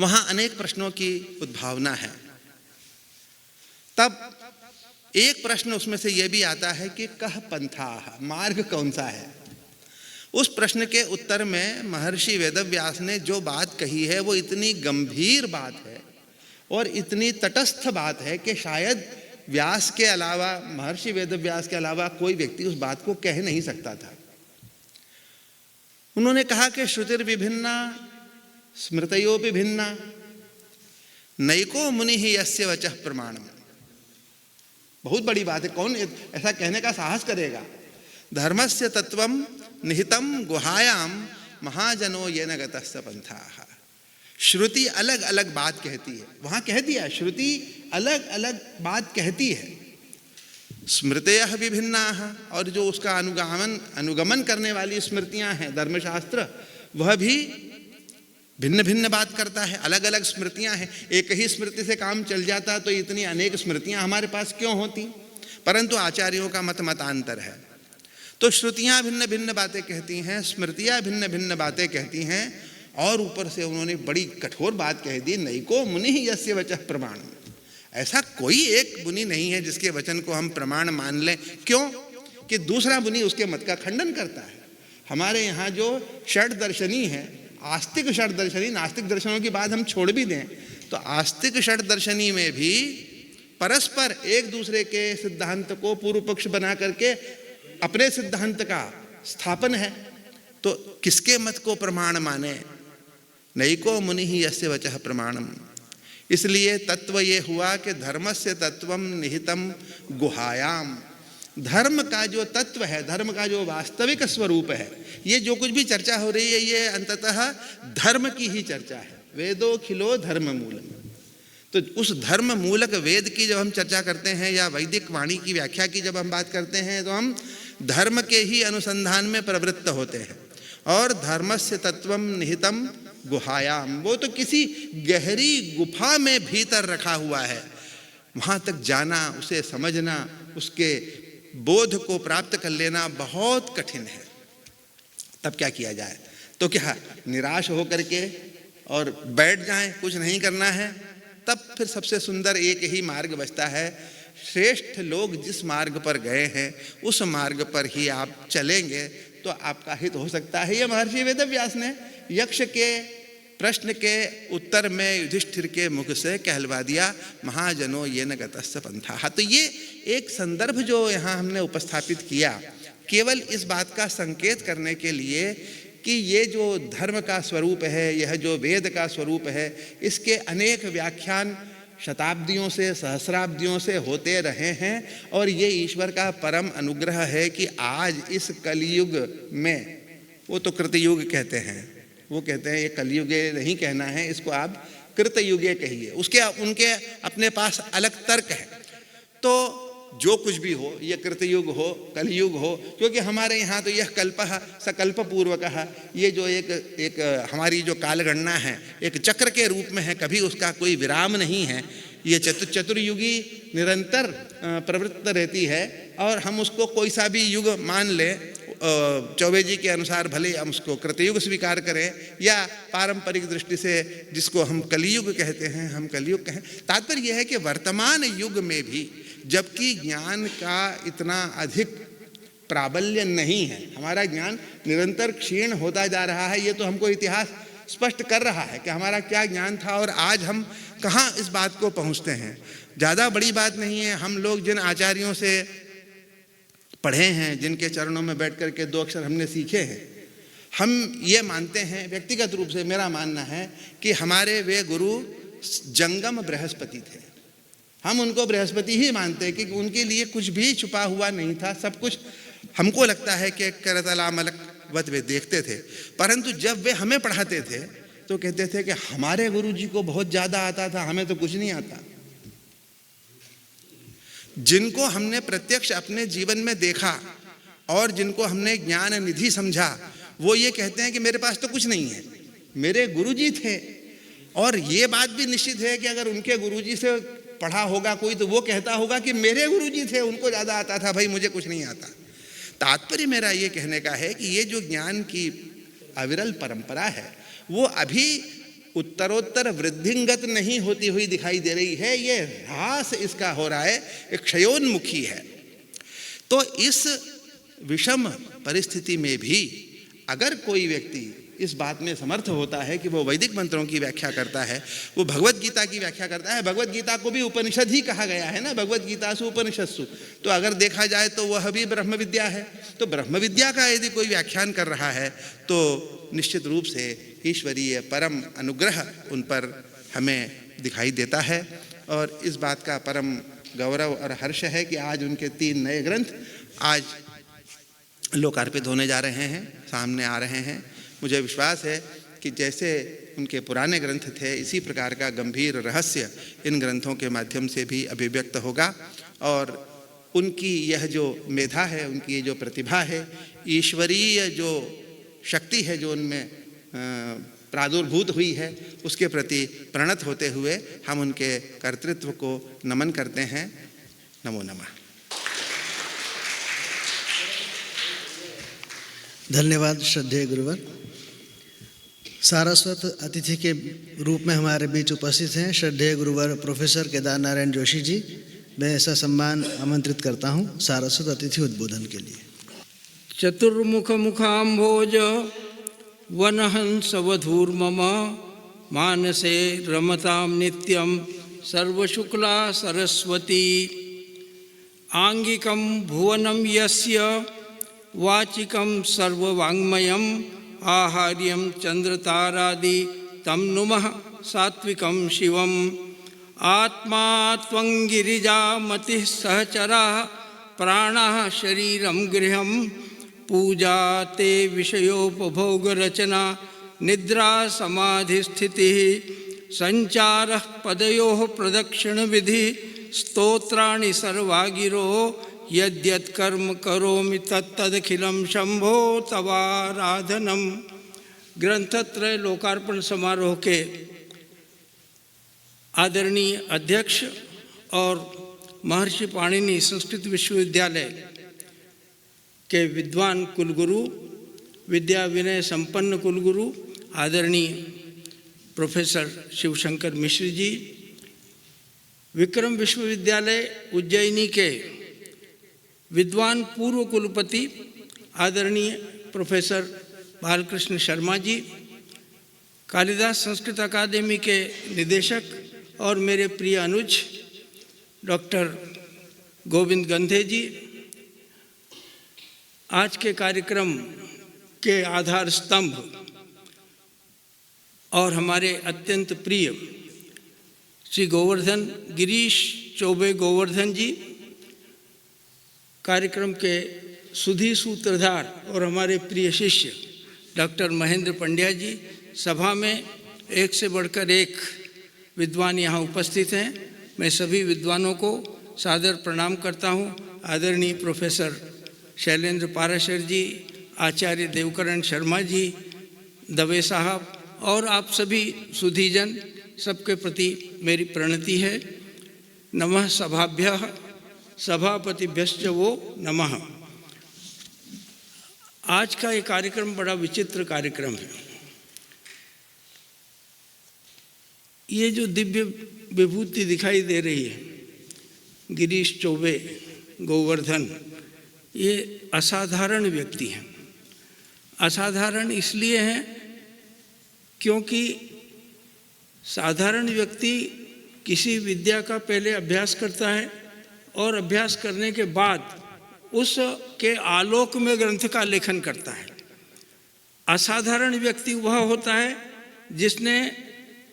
वहाँ अनेक प्रश्नों की उद्भावना है। तब एक प्रश्न उसमें से यह भी आता है कि कह पंथाः, मार्ग कौन सा है। उस प्रश्न के उत्तर में महर्षि वेदव्यास ने जो बात कही है वो इतनी गंभीर बात है और इतनी तटस्थ बात है कि शायद व्यास के अलावा, महर्षि वेदव्यास के अलावा कोई व्यक्ति उस बात को कह नहीं सकता था। उन्होंने कहा कि श्रुतिर्विभिन्ना स्मृतयोपि भिन्ना नैको मुनि ही यस्य वचः प्रमाणम्। बहुत बड़ी बात है, कौन ऐसा कहने का साहस करेगा। धर्मस्य तत्वम निहितम गुहायाम महाजनो येन गतस्य पंथाः। श्रुति अलग अलग बात कहती है, वहां कह दिया श्रुति अलग अलग बात कहती है। स्मृतयः विभिन्नाः, और जो उसका अनुगमन करने वाली स्मृतियां हैं, धर्मशास्त्र, वह भी भिन्न भिन्न बात करता है, अलग अलग स्मृतियां हैं। एक ही स्मृति से काम चल जाता तो इतनी अनेक स्मृतियां हमारे पास क्यों होती, परंतु आचार्यों का मतांतर है। तो श्रुतियां भिन्न भिन्न बातें कहती हैं, स्मृतियां भिन्न भिन्न बातें कहती हैं, और ऊपर से उन्होंने बड़ी कठोर बात कह दी, नैको मुनि ही यस्य वचः प्रमाणम्। ऐसा कोई एक मुनि नहीं है जिसके वचन को हम प्रमाण मान लें। क्यों? कि दूसरा मुनि उसके मत का खंडन करता है। हमारे यहाँ जो षड दर्शनी है, आस्तिक षड दर्शनी, नास्तिक दर्शनों की बात हम छोड़ भी दें, तो आस्तिक षड दर्शनी में भी परस्पर एक दूसरे के सिद्धांत को पूर्व पक्ष बना करके अपने सिद्धांत का स्थापन है। तो किसके मत को प्रमाण माने? नैको मुनि ही यस्य वचः प्रमाणम्। इसलिए तत्व ये हुआ कि धर्मस्य तत्वम निहितम गुहायाम। धर्म का जो तत्व है, धर्म का जो वास्तविक स्वरूप है, ये जो कुछ भी चर्चा हो रही है ये अंततः धर्म की ही चर्चा है। वेदो खिलो धर्म मूलम। तो उस धर्म मूलक वेद की जब हम चर्चा करते हैं या वैदिक वाणी की व्याख्या की जब हम बात करते हैं, तो हम धर्म के ही अनुसंधान में प्रवृत्त होते हैं। और धर्मस्य तत्वम निहितम गुहायाम, वो तो किसी गहरी गुफा में भीतर रखा हुआ है। वहां तक जाना, उसे समझना, उसके बोध को प्राप्त कर लेना बहुत कठिन है। तब क्या किया जाए? तो क्या निराश होकर के और बैठ जाएं, कुछ नहीं करना है? तब फिर सबसे सुंदर एक ही मार्ग बचता है। श्रेष्ठ लोग जिस मार्ग पर गए हैं उस मार्ग पर ही आप चलेंगे तो आपका हित हो सकता है। ये महर्षि वेदव्यास ने यक्ष के प्रश्न के उत्तर में युधिष्ठिर के मुख से कहलवा दिया, महाजनो येन गतस्य पंथाः। तो ये एक संदर्भ जो यहाँ हमने उपस्थापित किया, केवल इस बात का संकेत करने के लिए कि ये जो धर्म का स्वरूप है, यह जो वेद का स्वरूप है, इसके अनेक व्याख्यान शताब्दियों से, सहस्राब्दियों से होते रहे हैं। और ये ईश्वर का परम अनुग्रह है कि आज इस कलयुग में, वो तो कृतयुग कहते हैं, वो कहते हैं ये कलयुगे नहीं कहना है, इसको आप कृतयुगे कहिए, उसके उनके अपने पास अलग तर्क है। तो जो कुछ भी हो, ये कृतयुग हो, कलयुग हो, क्योंकि हमारे यहाँ तो यह कल्पः सकल्प पूर्वकः, ये जो एक हमारी जो कालगणना है एक चक्र के रूप में है, कभी उसका कोई विराम नहीं है। ये चतुर्युगी निरंतर प्रवृत्त रहती है और हम उसको कोई सा भी युग मान लें, चौबे जी के अनुसार भले हम उसको कृतयुग स्वीकार करें या पारंपरिक दृष्टि से जिसको हम कलियुग कहते हैं हम कलियुग कहें। तात्पर्य यह है कि वर्तमान युग में भी जबकि ज्ञान का इतना अधिक प्राबल्य नहीं है, हमारा ज्ञान निरंतर क्षीण होता जा रहा है, ये तो हमको इतिहास स्पष्ट कर रहा है कि हमारा क्या ज्ञान था और आज हम कहाँ इस बात को पहुँचते हैं। ज़्यादा बड़ी बात नहीं है, हम लोग जिन आचार्यों से पढ़े हैं, जिनके चरणों में बैठ कर के 2 अक्षर हमने सीखे हैं, हम ये मानते हैं, व्यक्तिगत रूप से मेरा मानना है कि हमारे वे गुरु जंगम बृहस्पति थे। हम उनको बृहस्पति ही मानते हैं कि उनके लिए कुछ भी छुपा हुआ नहीं था, सब कुछ हमको लगता है कि करतलामलकवत वे देखते थे। परंतु जब वे हमें पढ़ाते थे तो कहते थे कि हमारे गुरु जी को बहुत ज़्यादा आता था, हमें तो कुछ नहीं आता। जिनको हमने प्रत्यक्ष अपने जीवन में देखा और जिनको हमने ज्ञान निधि समझा वो ये कहते हैं कि मेरे पास तो कुछ नहीं है, मेरे गुरुजी थे। और ये बात भी निश्चित है कि अगर उनके गुरुजी से पढ़ा होगा कोई तो वो कहता होगा कि मेरे गुरुजी थे, उनको ज़्यादा आता था, भाई मुझे कुछ नहीं आता। तात्पर्य मेरा ये कहने का है कि ये जो ज्ञान की अविरल परंपरा है वो अभी उत्तरोत्तर वृद्धिंगत नहीं होती हुई दिखाई दे रही है, ये ह्रास इसका हो रहा है, एक क्षयोन्मुखी है। तो इस विषम परिस्थिति में भी अगर कोई व्यक्ति इस बात में समर्थ होता है कि वो वैदिक मंत्रों की व्याख्या करता है, वो भगवत गीता की व्याख्या करता है, भगवत गीता को भी उपनिषद ही कहा गया है ना, भगवत गीता से उपनिषदसु, तो अगर देखा जाए तो वह भी ब्रह्म विद्या है। तो ब्रह्म विद्या का यदि कोई व्याख्यान कर रहा है तो निश्चित रूप से ईश्वरीय परम अनुग्रह उन पर हमें दिखाई देता है। और इस बात का परम गौरव और हर्ष है कि आज उनके 3 नए ग्रंथ आज लोकार्पित होने जा रहे हैं, सामने आ रहे हैं। मुझे विश्वास है कि जैसे उनके पुराने ग्रंथ थे इसी प्रकार का गंभीर रहस्य इन ग्रंथों के माध्यम से भी अभिव्यक्त होगा। और उनकी यह जो मेधा है, उनकी ये जो प्रतिभा है, ईश्वरीय जो शक्ति है जो उनमें प्रादुर्भूत हुई है, उसके प्रति प्रणत होते हुए हम उनके कर्तृत्व को नमन करते हैं। नमो नमः। धन्यवाद श्रद्धेय गुरुवर। सारस्वत अतिथि के रूप में हमारे बीच उपस्थित हैं श्रद्धेय गुरुवर प्रोफेसर केदार नारायण जोशी जी। मैं ऐसा सम्मान आमंत्रित करता हूं सारस्वत अतिथि उद्बोधन के लिए। चतुर्मुख मुखाम्भोज वनहंसवधूर्मम मानसे रमतां नित्यं सर्वशुक्ला सरस्वती आंगिकं भुवनं यस्य वाचिकं सर्ववाङ्मयम् आहार्यं चंद्रतारादि तं नुमः सात्विकं शिवम् आत्मा त्वं गिरिजामतिः सहचराः प्राणः शरीरं गृहं पूजा ते विषयोपभोगरचना निद्रा समाधिस्थितिः संचारः पदयोः प्रदक्षिणविधि स्तोत्राणि सर्वागिरो यद्यत् कर्म करोमि तत्तदखिलं शंभो तवाराधनम। ग्रंथत्रय लोकार्पण समारोह के आदरणीय अध्यक्ष और महर्षि पाणिनि संस्कृत विश्वविद्यालय के विद्वान कुलगुरु, विद्या विनय संपन्न कुलगुरु आदरणीय प्रोफेसर शिवशंकर मिश्र जी, विक्रम विश्वविद्यालय उज्जैनी के विद्वान पूर्व कुलपति आदरणीय प्रोफेसर बालकृष्ण शर्मा जी, कालिदास संस्कृत अकादमी के निदेशक और मेरे प्रिय अनुज डॉक्टर गोविंद गंधे जी, आज के कार्यक्रम के आधार स्तंभ और हमारे अत्यंत प्रिय श्री गोवर्धन गिरीश चौबे गोवर्धन जी, कार्यक्रम के सुधी सूत्रधार और हमारे प्रिय शिष्य डॉक्टर महेंद्र पंड्या जी, सभा में एक से बढ़कर एक विद्वान यहाँ उपस्थित हैं। मैं सभी विद्वानों को सादर प्रणाम करता हूँ। आदरणीय प्रोफेसर शैलेंद्र पाराशर जी, आचार्य देवकरण शर्मा जी, दवे साहब और आप सभी सुधीजन, सबके प्रति मेरी प्रणति है। नमः सभाभ्यः सभापतिभ्यश्च वो नमः। आज का ये कार्यक्रम बड़ा विचित्र कार्यक्रम है। ये जो दिव्य विभूति दिखाई दे रही है, गिरीश चौबे गोवर्धन, ये असाधारण व्यक्ति हैं। असाधारण इसलिए हैं क्योंकि साधारण व्यक्ति किसी विद्या का पहले अभ्यास करता है और अभ्यास करने के बाद उसके आलोक में ग्रंथ का लेखन करता है। असाधारण व्यक्ति वह होता है जिसने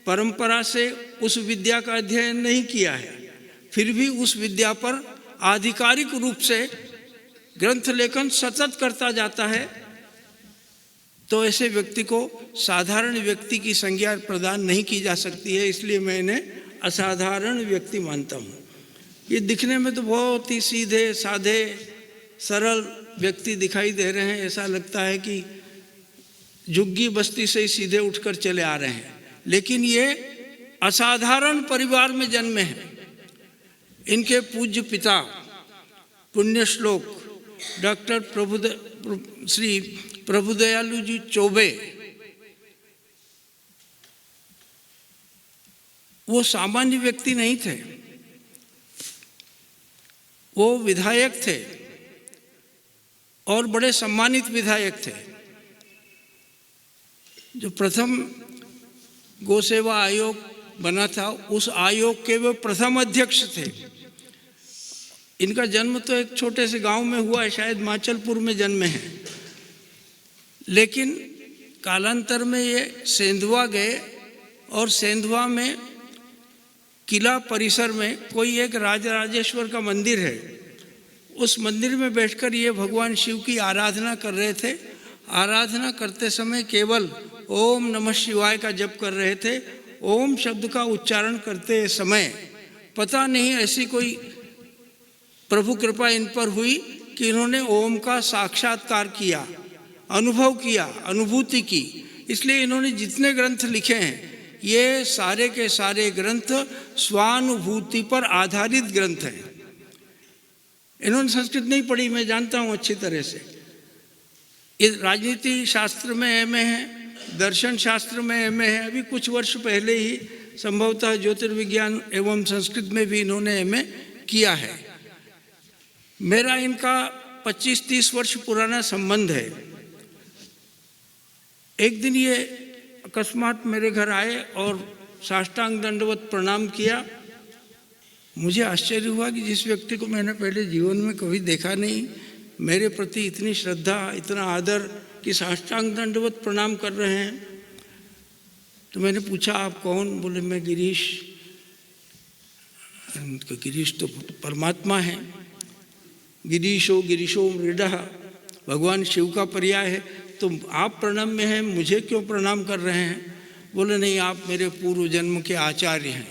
परंपरा से उस विद्या का अध्ययन नहीं किया है, फिर भी उस विद्या पर आधिकारिक रूप से ग्रंथ लेखन सतत करता जाता है। तो ऐसे व्यक्ति को साधारण व्यक्ति की संज्ञा प्रदान नहीं की जा सकती है, इसलिए मैं इन्हें असाधारण व्यक्ति मानता हूँ। ये दिखने में तो बहुत ही सीधे साधे सरल व्यक्ति दिखाई दे रहे हैं, ऐसा लगता है कि झुग्गी बस्ती से ही सीधे उठकर चले आ रहे हैं, लेकिन ये असाधारण परिवार में जन्मे हैं। इनके पूज्य पिता पुण्य श्लोक डॉक्टर श्री प्रभुदयालु जी चौबे, वो सामान्य व्यक्ति नहीं थे, वो विधायक थे और बड़े सम्मानित विधायक थे। जो प्रथम गौ सेवा आयोग बना था, उस आयोग के वे प्रथम अध्यक्ष थे। इनका जन्म तो एक छोटे से गांव में हुआ है, शायद माचलपुर में जन्मे हैं, लेकिन कालांतर में ये सेंधवा गए और सेंधवा में किला परिसर में कोई एक राजराजेश्वर का मंदिर है, उस मंदिर में बैठकर ये भगवान शिव की आराधना कर रहे थे। आराधना करते समय केवल ओम नमः शिवाय का जप कर रहे थे। ओम शब्द का उच्चारण करते समय पता नहीं ऐसी कोई प्रभु कृपा इन पर हुई कि इन्होंने ओम का साक्षात्कार किया, अनुभव किया, अनुभूति की। इसलिए इन्होंने जितने ग्रंथ लिखे हैं, ये सारे के सारे ग्रंथ स्वानुभूति पर आधारित ग्रंथ हैं। इन्होंने संस्कृत नहीं पढ़ी, मैं जानता हूँ अच्छी तरह से। इस राजनीति शास्त्र में एमए है, दर्शन शास्त्र में एमए है। अभी कुछ वर्ष पहले ही संभवतः ज्योतिर्विज्ञान एवं संस्कृत में भी इन्होंने एमए किया है। मेरा इनका 25-30 वर्ष पुराना संबंध है। एक दिन ये अकस्मात मेरे घर आए और साष्टांग दंडवत प्रणाम किया। मुझे आश्चर्य हुआ कि जिस व्यक्ति को मैंने पहले जीवन में कभी देखा नहीं, मेरे प्रति इतनी श्रद्धा, इतना आदर कि साष्टांग दंडवत प्रणाम कर रहे हैं। तो मैंने पूछा, आप कौन? बोले, मैं गिरीश। गिरीश तो परमात्मा है। गिरीशो गिरीशो मृडः, भगवान शिव का पर्याय है। तो आप प्रणम में हैं, मुझे क्यों प्रणाम कर रहे हैं? बोले, नहीं, आप मेरे पूर्व जन्म के आचार्य हैं,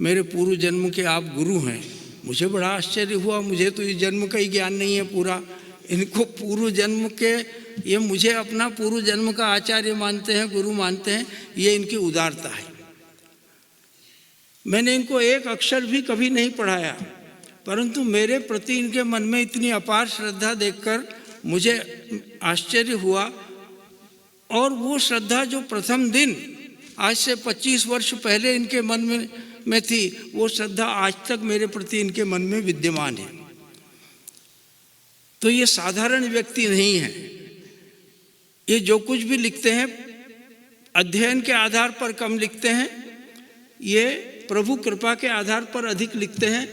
मेरे पूर्व जन्म के आप गुरु हैं। मुझे बड़ा आश्चर्य हुआ, मुझे तो इस जन्म का ही ज्ञान नहीं है पूरा। इनको पूर्व जन्म के, ये मुझे अपना पूर्व जन्म का आचार्य मानते हैं, गुरु मानते हैं। ये इनकी उदारता है। मैंने इनको एक अक्षर भी कभी नहीं पढ़ाया, परंतु मेरे प्रति इनके मन में इतनी अपार श्रद्धा देखकर मुझे आश्चर्य हुआ। और वो श्रद्धा जो प्रथम दिन आज से 25 वर्ष पहले इनके मन में थी, वो श्रद्धा आज तक मेरे प्रति इनके मन में विद्यमान है। तो ये साधारण व्यक्ति नहीं है। ये जो कुछ भी लिखते हैं अध्ययन के आधार पर कम लिखते हैं, ये प्रभु कृपा के आधार पर अधिक लिखते हैं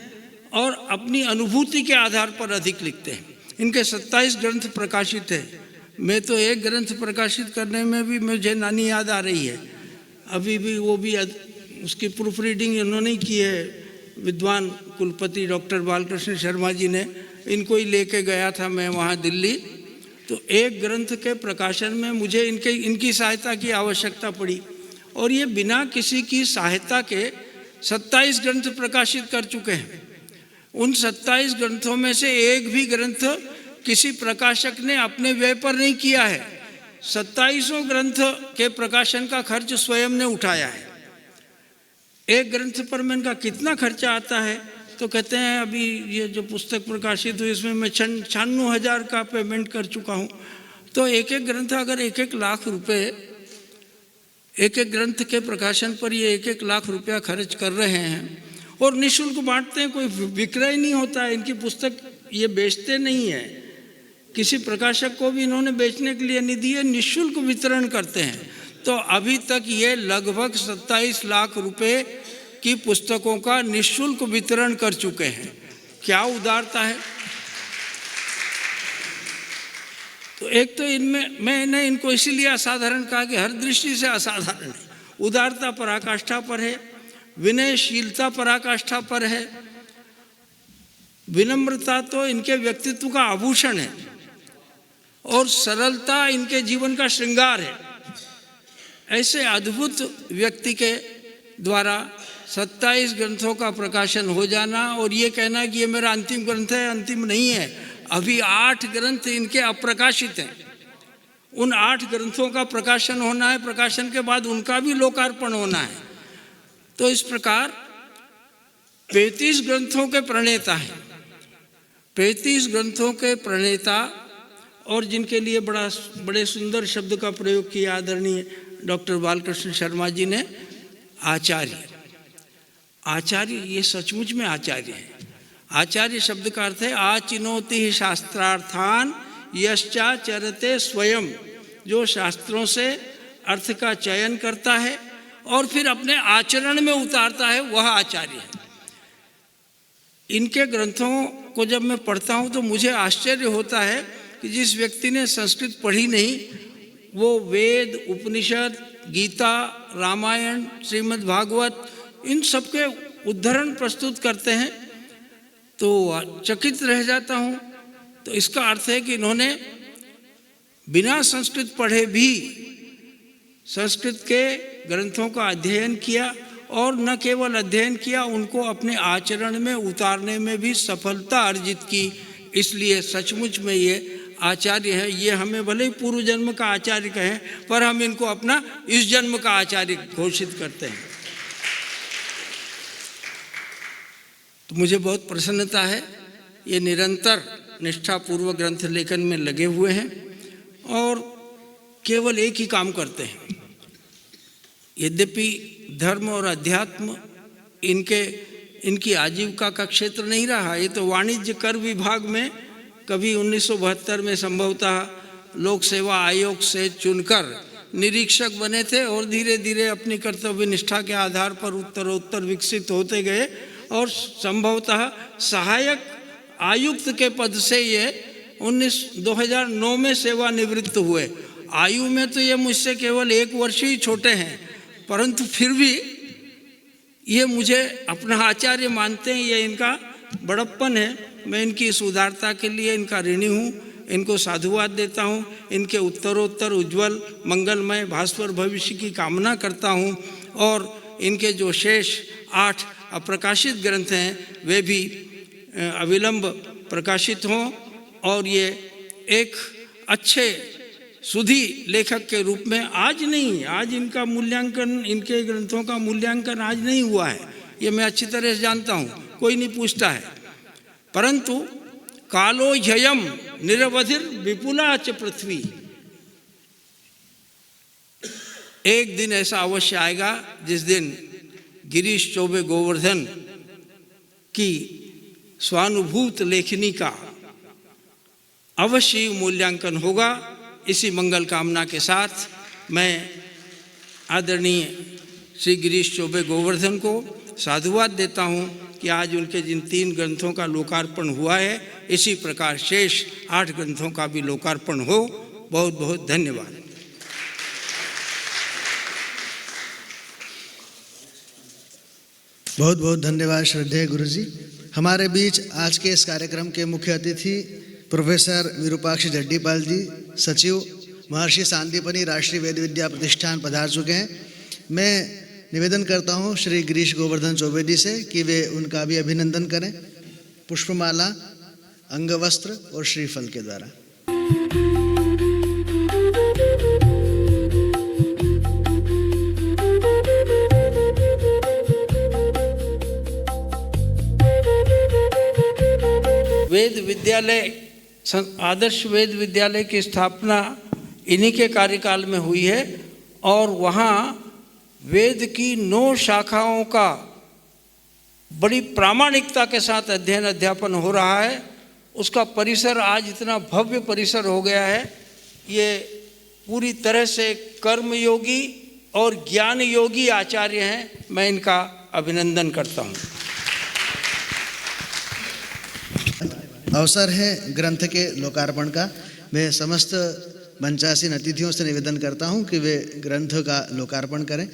और अपनी अनुभूति के आधार पर अधिक लिखते हैं। इनके 27 ग्रंथ प्रकाशित है। मैं तो एक ग्रंथ प्रकाशित करने में भी मुझे नानी याद आ रही है। अभी भी वो भी उसकी प्रूफ रीडिंग इन्होंने की है। विद्वान कुलपति डॉक्टर बालकृष्ण शर्मा जी ने इनको ही लेके गया था मैं वहाँ दिल्ली। तो एक ग्रंथ के प्रकाशन में मुझे इनकी सहायता की आवश्यकता पड़ी और ये बिना किसी की सहायता के 27 ग्रंथ प्रकाशित कर चुके हैं। उन 27 ग्रंथों में से एक भी ग्रंथ किसी प्रकाशक ने अपने व्यय पर नहीं किया है। 27 ग्रंथ के प्रकाशन का खर्च स्वयं ने उठाया है। एक ग्रंथ पर मैं इनका कितना खर्चा आता है तो कहते हैं अभी ये जो पुस्तक प्रकाशित हुई इसमें मैं 96,000 का पेमेंट कर चुका हूँ। तो एक एक ग्रंथ अगर 1-1 लाख रुपए, एक एक ग्रंथ के प्रकाशन पर ये 1-1 लाख रुपया खर्च कर रहे हैं और निःशुल्क बांटते हैं, कोई विक्रय नहीं होता है। इनकी पुस्तक ये बेचते नहीं है, किसी प्रकाशक को भी इन्होंने बेचने के लिए नहीं दी है, निःशुल्क वितरण करते हैं। तो अभी तक ये लगभग 27 लाख रुपए की पुस्तकों का निःशुल्क वितरण कर चुके हैं। क्या उदारता है। तो एक तो इनमें, मैंने इनको इसीलिए असाधारण कहा कि हर दृष्टि से असाधारण है। उदारता पराकाष्ठा पर है, विनयशीलता पराकाष्ठा पर है, विनम्रता तो इनके व्यक्तित्व का आभूषण है और सरलता इनके जीवन का श्रृंगार है। ऐसे अद्भुत व्यक्ति के द्वारा 27 ग्रंथों का प्रकाशन हो जाना और ये कहना कि ये मेरा अंतिम ग्रंथ है, अंतिम नहीं है। अभी 8 ग्रंथ इनके अप्रकाशित हैं। उन 8 ग्रंथों का प्रकाशन होना है, प्रकाशन के बाद उनका भी लोकार्पण होना है। तो इस प्रकार 35 ग्रंथों के प्रणेता हैं। 35 ग्रंथों के प्रणेता, और जिनके लिए बड़े सुंदर शब्द का प्रयोग किया आदरणीय डॉक्टर बालकृष्ण शर्मा जी ने, आचार्य। आचार्य, ये सचमुच में आचार्य है। आचार्य शब्द का अर्थ है आचिनोति ही शास्त्रार्थान यश्चाचरते स्वयं, जो शास्त्रों से अर्थ का चयन करता है और फिर अपने आचरण में उतारता है, वह आचार्य है। इनके ग्रंथों को जब मैं पढ़ता हूँ तो मुझे आश्चर्य होता है कि जिस व्यक्ति ने संस्कृत पढ़ी नहीं, वो वेद, उपनिषद, गीता, रामायण, श्रीमद् भागवत, इन सब के उद्धरण प्रस्तुत करते हैं, तो चकित रह जाता हूँ। तो इसका अर्थ है कि इन्होंने बिना संस्कृत पढ़े भी संस्कृत के ग्रंथों का अध्ययन किया, और न केवल अध्ययन किया, उनको अपने आचरण में उतारने में भी सफलता अर्जित की। इसलिए सचमुच में ये आचार्य है। ये हमें भले ही पूर्व जन्म का आचार्य कहें, पर हम इनको अपना इस जन्म का आचार्य घोषित करते हैं। तो मुझे बहुत प्रसन्नता है, ये निरंतर निष्ठापूर्वक ग्रंथ लेखन में लगे हुए हैं और केवल एक ही काम करते हैं। यद्यपि धर्म और अध्यात्म इनकी आजीविका का क्षेत्र नहीं रहा। ये तो वाणिज्य कर विभाग में कभी 1972 में संभवतः लोक सेवा आयोग से चुनकर निरीक्षक बने थे, और धीरे धीरे अपनी कर्तव्य निष्ठा के आधार पर उत्तरोत्तर विकसित होते गए, और संभवतः सहायक आयुक्त के पद से ये 2009 में सेवानिवृत्त हुए। आयु में तो ये मुझसे केवल 1 वर्ष ही छोटे हैं, परंतु फिर भी ये मुझे अपना आचार्य मानते हैं। ये इनका बड़प्पन है। मैं इनकी इस उदारता के लिए इनका ऋणी हूँ, इनको साधुवाद देता हूँ। इनके उत्तरोत्तर उज्ज्वल मंगलमय भास्वर भविष्य की कामना करता हूँ, और इनके जो शेष 8 अप्रकाशित ग्रंथ हैं वे भी अविलंब प्रकाशित हों, और ये एक अच्छे सुधी लेखक के रूप में आज इनका मूल्यांकन, इनके ग्रंथों का मूल्यांकन आज नहीं हुआ है, ये मैं अच्छी तरह से जानता हूँ, कोई नहीं पूछता है। परंतु कालो ह्ययम निरवधिर विपुला च पृथ्वी, एक दिन ऐसा अवश्य आएगा जिस दिन गिरीश चौबे गोवर्धन की स्वानुभूत लेखनी का अवश्य मूल्यांकन होगा। इसी मंगल कामना के साथ मैं आदरणीय श्री गिरीश चौबे गोवर्धन को साधुवाद देता हूँ कि आज उनके जिन 3 ग्रंथों का लोकार्पण हुआ है, इसी प्रकार शेष 8 ग्रंथों का भी लोकार्पण हो। बहुत बहुत धन्यवाद। बहुत बहुत धन्यवाद श्रद्धेय गुरु जी। हमारे बीच आज के इस कार्यक्रम के मुख्य अतिथि प्रोफेसर विरूपाक्ष जड्डीपाल जी, सचिव महर्षि सांदीपनि राष्ट्रीय वेद विद्या प्रतिष्ठान पधार चुके हैं। मैं निवेदन करता हूं श्री गिरीश गोवर्धन चौबे जी से कि वे उनका भी अभिनंदन करें पुष्पमाला, अंगवस्त्र और श्रीफल के द्वारा। वेद विद्यालय, आदर्श वेद विद्यालय की स्थापना इन्हीं के कार्यकाल में हुई है, और वहाँ वेद की 9 शाखाओं का बड़ी प्रामाणिकता के साथ अध्ययन अध्यापन हो रहा है। उसका परिसर आज इतना भव्य परिसर हो गया है, ये पूरी तरह से कर्मयोगी और ज्ञान योगी आचार्य हैं। मैं इनका अभिनंदन करता हूँ। अवसर है ग्रंथ के लोकार्पण का। मैं समस्त मंचासीन अतिथियों से निवेदन करता हूं कि वे ग्रंथ का लोकार्पण करें।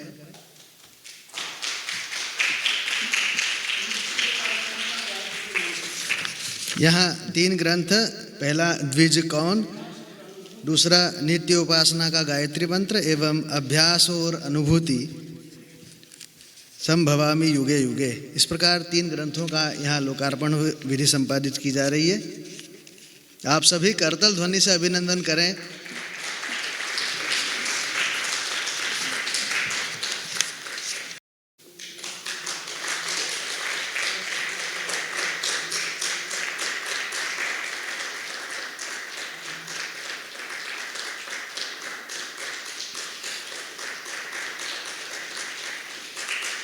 यहाँ 3 ग्रंथ, पहला द्विज कौन, दूसरा नित्य उपासना का गायत्री मंत्र एवं अभ्यास और अनुभूति संभवामि युगे युगे। इस प्रकार 3 ग्रंथों का यहाँ लोकार्पण विधि संपादित की जा रही है। आप सभी करतल ध्वनि से अभिनंदन करें।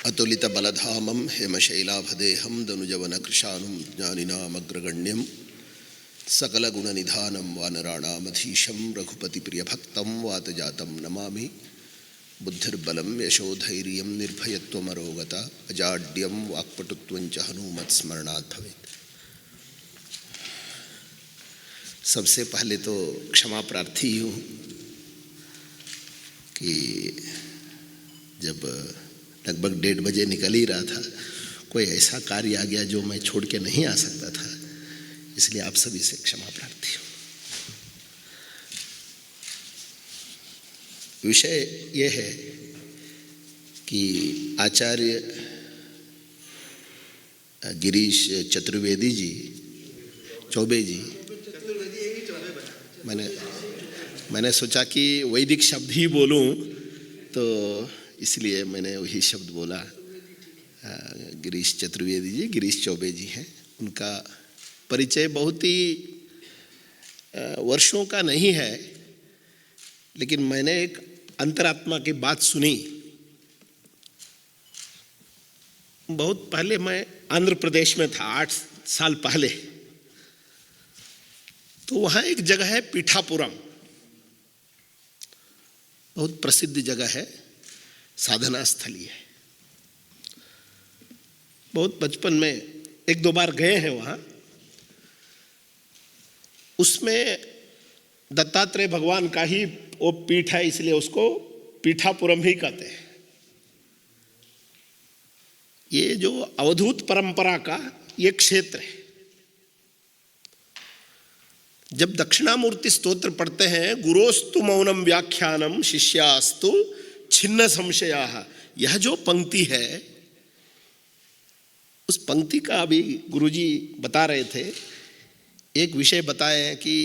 अतुलित बलधामं हेमशैलाभदेहं दनुजवन कृशानुं ज्ञानिनामग्रगण्यं सकलगुणनिधानं वानराणामधीशं रघुपतिप्रियभक्तं वातजातं नमामि। बुद्धिर्बलं यशोधैर्यं निर्भयत्वमरोगता अजाड्यं वाक्पटुत्वं च हनुमत्स्मरणात् भवेत्। सबसे पहले तो क्षमा प्रार्थी हूँ कि जब लगभग 1:30 बजे निकल ही रहा था, कोई ऐसा कार्य आ गया जो मैं छोड़ के नहीं आ सकता था, इसलिए आप सभी से क्षमा प्रार्थी हूँ। विषय यह है कि आचार्य गिरीश चतुर्वेदी जी, चौबे जी, मैंने सोचा कि वैदिक शब्द ही बोलूं, तो इसलिए मैंने वही शब्द बोला। गिरीश चतुर्वेदी जी, गिरीश चौबे जी हैं। उनका परिचय बहुत ही वर्षों का नहीं है, लेकिन मैंने एक अंतरात्मा की बात सुनी। बहुत पहले मैं आंध्र प्रदेश में था, 8 साल पहले। तो वहाँ एक जगह है पीठापुरम, बहुत प्रसिद्ध जगह है, साधना स्थली है। बहुत बचपन में 1-2 बार गए हैं वहाँ। उसमें दत्तात्रेय भगवान का ही वो पीठ है, इसलिए उसको पीठापुरम ही कहते हैं। ये जो अवधूत परंपरा का ये क्षेत्र है। जब दक्षिणामूर्ति स्तोत्र पढ़ते हैं, गुरोस्तु मौनम व्याख्यानम शिष्यास्तु छिन्न संशयाः, यह जो पंक्ति है, उस पंक्ति का अभी गुरुजी बता रहे थे। एक विषय बताए कि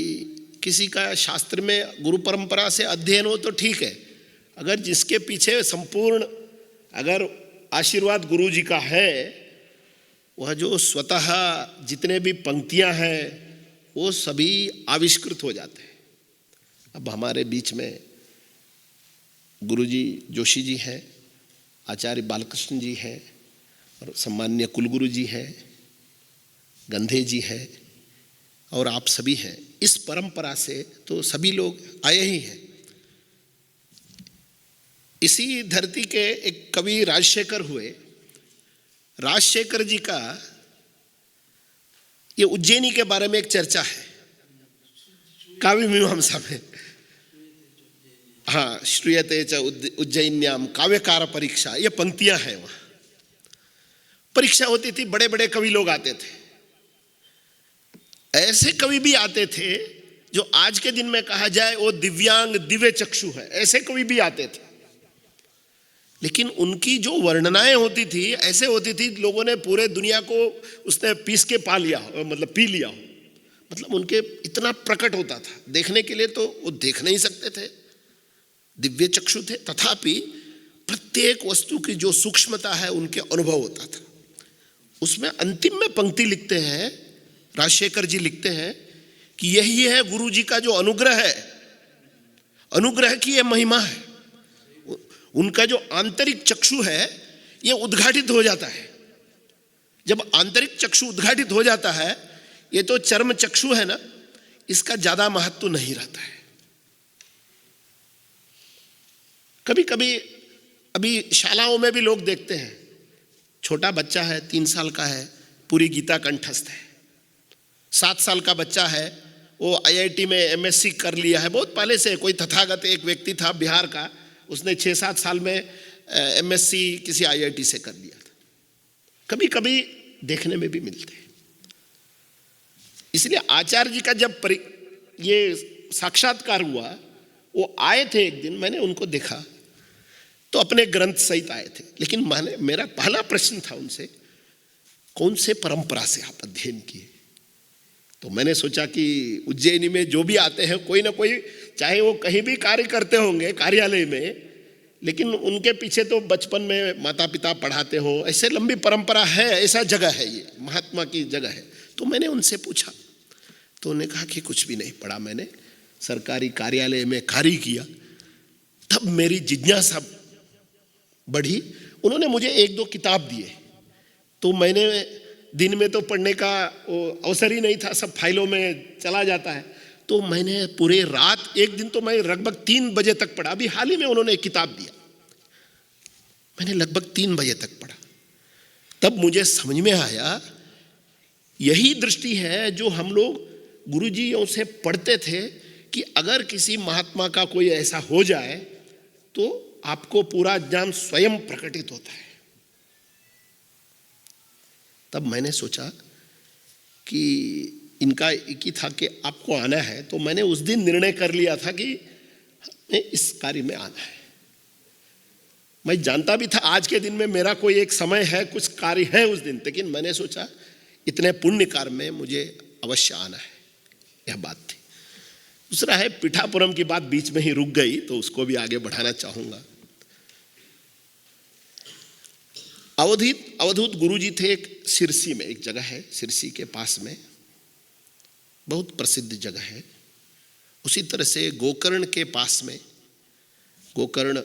किसी का शास्त्र में गुरु परंपरा से अध्ययन हो तो ठीक है, अगर जिसके पीछे संपूर्ण अगर आशीर्वाद गुरुजी का है, वह जो स्वतः जितने भी पंक्तियां हैं वो सभी आविष्कृत हो जाते हैं। अब हमारे बीच में गुरुजी जोशी जी हैं, आचार्य बालकृष्ण जी हैं, और सम्मान्य कुलगुरु जी हैं, गंधे जी हैं, और आप सभी हैं। इस परंपरा से तो सभी लोग आए ही हैं। इसी धरती के एक कवि राजशेखर हुए। राजशेखर जी का ये उज्जैनी के बारे में एक चर्चा है काव्य मीमांसा में। हाँ, श्रूयते च उज्जैन्याम काव्यकार परीक्षा, ये पंक्तियां हैं। वहां परीक्षा होती थी, बड़े बड़े कवि लोग आते थे। ऐसे कवि भी आते थे जो आज के दिन में कहा जाए वो दिव्यांग दिव्य चक्षु है, ऐसे कवि भी आते थे। लेकिन उनकी जो वर्णनाएं होती थी ऐसे होती थी, लोगों ने पूरे दुनिया को उसने पीस के पा लिया, मतलब पी लिया। मतलब उनके इतना प्रकट होता था, देखने के लिए तो वो देख नहीं सकते थे, दिव्य चक्षु थे, तथापि प्रत्येक वस्तु की जो सूक्ष्मता है उनके अनुभव होता था। उसमें अंतिम में पंक्ति लिखते हैं, राजशेखर जी लिखते हैं कि यही है गुरु जी का जो अनुग्रह है, अनुग्रह की यह महिमा है। उनका जो आंतरिक चक्षु है ये उद्घाटित हो जाता है। जब आंतरिक चक्षु उद्घाटित हो जाता है, ये तो चर्म चक्षु है ना, इसका ज्यादा महत्व नहीं रहता है। कभी कभी अभी शालाओं में भी लोग देखते हैं, छोटा बच्चा है, 3 साल का है, पूरी गीता कंठस्थ है। 7 साल का बच्चा है, वो IIT में MSc कर लिया है, बहुत पहले से। कोई तथागत एक व्यक्ति था बिहार का, उसने 6-7 साल में MSc किसी IIT से कर लिया था। कभी कभी देखने में भी मिलते हैं। इसलिए आचार्य जी का जब ये साक्षात्कार हुआ, वो आए थे एक दिन, मैंने उनको देखा तो अपने ग्रंथ सहित आए थे। लेकिन मेरा पहला प्रश्न था उनसे, कौन से परंपरा से आप अध्ययन किए? तो मैंने सोचा कि उज्जैनी में जो भी आते हैं कोई ना कोई, चाहे वो कहीं भी कार्य करते होंगे कार्यालय में, लेकिन उनके पीछे तो बचपन में माता पिता पढ़ाते हो, ऐसे लंबी परंपरा है, ऐसा जगह है, ये महात्मा की जगह है। तो मैंने उनसे पूछा, तो उन्होंने कहा कि कुछ भी नहीं पढ़ा मैंने, सरकारी कार्यालय में कार्य किया। तब मेरी जिज्ञासा बढ़ी। उन्होंने मुझे 1-2 किताब दिए, तो मैंने दिन में तो पढ़ने का अवसर ही नहीं था, सब फाइलों में चला जाता है। तो मैंने पूरे रात, एक दिन तो मैं लगभग 3 बजे तक पढ़ा। अभी हाल ही में उन्होंने एक किताब दिया, मैंने लगभग 3 बजे तक पढ़ा। तब मुझे समझ में आया, यही दृष्टि है जो हम लोग गुरुजियों से पढ़ते थे कि अगर किसी महात्मा का कोई ऐसा हो जाए तो आपको पूरा ज्ञान स्वयं प्रकटित होता है। तब मैंने सोचा कि इनका एक ही था कि आपको आना है, तो मैंने उस दिन निर्णय कर लिया था कि हमें इस कार्य में आना है। मैं जानता भी था आज के दिन में मेरा कोई एक समय है, कुछ कार्य है उस दिन, लेकिन मैंने सोचा इतने पुण्य कार्य में मुझे अवश्य आना है, यह बात थी। दूसरा है, पीठापुरम की बात बीच में ही रुक गई, तो उसको भी आगे बढ़ाना चाहूंगा। अवधूत गुरुजी थे एक सिरसी में, एक जगह है सिरसी के पास में, बहुत प्रसिद्ध जगह है। उसी तरह से गोकर्ण के पास में, गोकर्ण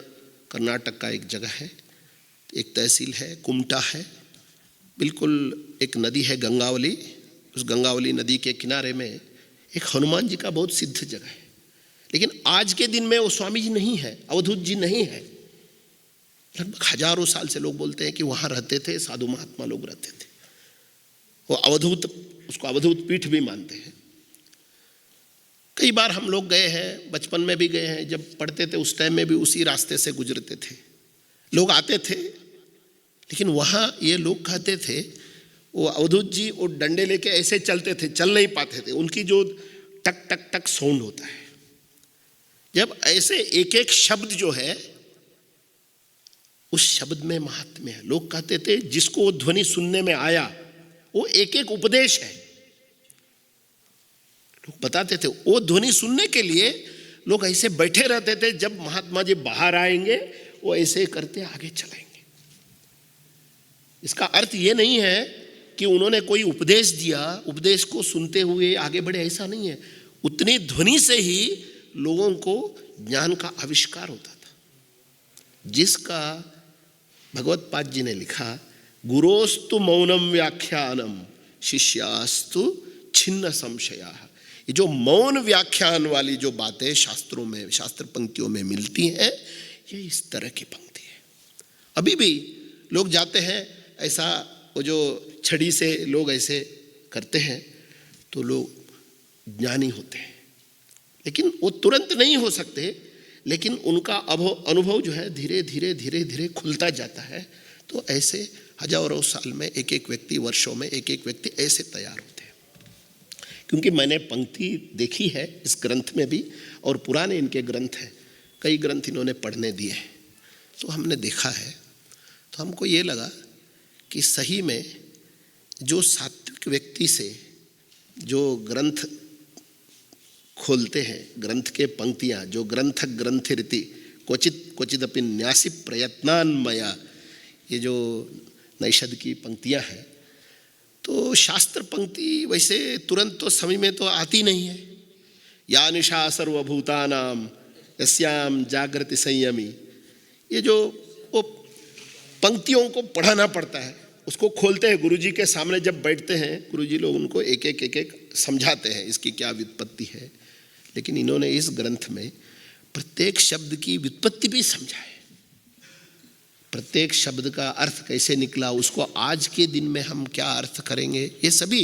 कर्नाटक का एक जगह है, एक तहसील है, कुमटा है, बिल्कुल एक नदी है गंगावली। उस गंगावली नदी के किनारे में एक हनुमान जी का बहुत सिद्ध जगह है, लेकिन आज के दिन में वो स्वामी जी नहीं है, अवधूत जी नहीं है। लगभग हजारों साल से लोग बोलते हैं कि वहाँ रहते थे, साधु महात्मा लोग रहते थे। वो अवधूत, उसको अवधूत पीठ भी मानते हैं। कई बार हम लोग गए हैं, बचपन में भी गए हैं, जब पढ़ते थे उस टाइम में भी उसी रास्ते से गुजरते थे। लोग आते थे, लेकिन वहाँ ये लोग कहते थे, वो अवधूत जी वो डंडे लेके ऐसे चलते थे, चल नहीं पाते थे, उनकी जो टक टक टक साउंड होता है, जब ऐसे एक एक शब्द जो है उस शब्द में महात्म्य है। लोग कहते थे जिसको वो ध्वनि सुनने में आया वो एक एक उपदेश है। लोग बताते थे वो ध्वनि सुनने के लिए लोग ऐसे बैठे रहते थे, जब महात्मा जी बाहर आएंगे वो ऐसे करते आगे चलेंगे। इसका अर्थ ये नहीं है कि उन्होंने कोई उपदेश दिया, उपदेश को सुनते हुए आगे बढ़े, ऐसा नहीं है। उतनी ध्वनि से ही लोगों को ज्ञान का आविष्कार होता था, जिसका भगवत पाद जी ने लिखा, गुरोस्तु मौनम व्याख्यानम शिष्यास्तु छिन्न संशया। ये जो मौन व्याख्यान वाली जो बातें शास्त्रों में, शास्त्र पंक्तियों में मिलती हैं, ये इस तरह की पंक्ति है। अभी भी लोग जाते हैं ऐसा, वो जो छड़ी से लोग ऐसे करते हैं तो लोग ज्ञानी होते हैं, लेकिन वो तुरंत नहीं हो सकते, लेकिन उनका अनुभव जो है धीरे धीरे धीरे धीरे खुलता जाता है। तो ऐसे हजारों साल में एक एक व्यक्ति, वर्षों में एक एक व्यक्ति ऐसे तैयार होते हैं। क्योंकि मैंने पंक्ति देखी है इस ग्रंथ में भी, और पुराने इनके ग्रंथ हैं, कई ग्रंथ इन्होंने पढ़ने दिए हैं, तो हमने देखा है। तो हमको ये लगा कि सही में जो सात्विक व्यक्ति से जो ग्रंथ खोलते हैं, ग्रंथ के पंक्तियाँ, जो ग्रंथ ग्रंथ रीति क्वचित क्वचिदपि न्यासी प्रयत्नान्मया, ये जो नैषद की पंक्तियाँ हैं, तो शास्त्र पंक्ति वैसे तुरंत तो समझ में तो आती नहीं है। या निशा सर्वभूतानाम यस्याम जागृति संयमी, ये जो वो पंक्तियों को पढ़ाना पड़ता है, उसको खोलते हैं गुरुजी के सामने जब बैठते हैं, गुरुजी लोग उनको एक एक समझाते हैं इसकी क्या व्युत्पत्ति है। लेकिन इन्होंने इस ग्रंथ में प्रत्येक शब्द की व्युत्पत्ति भी समझा है, प्रत्येक शब्द का अर्थ कैसे निकला, उसको आज के दिन में हम क्या अर्थ करेंगे, ये सभी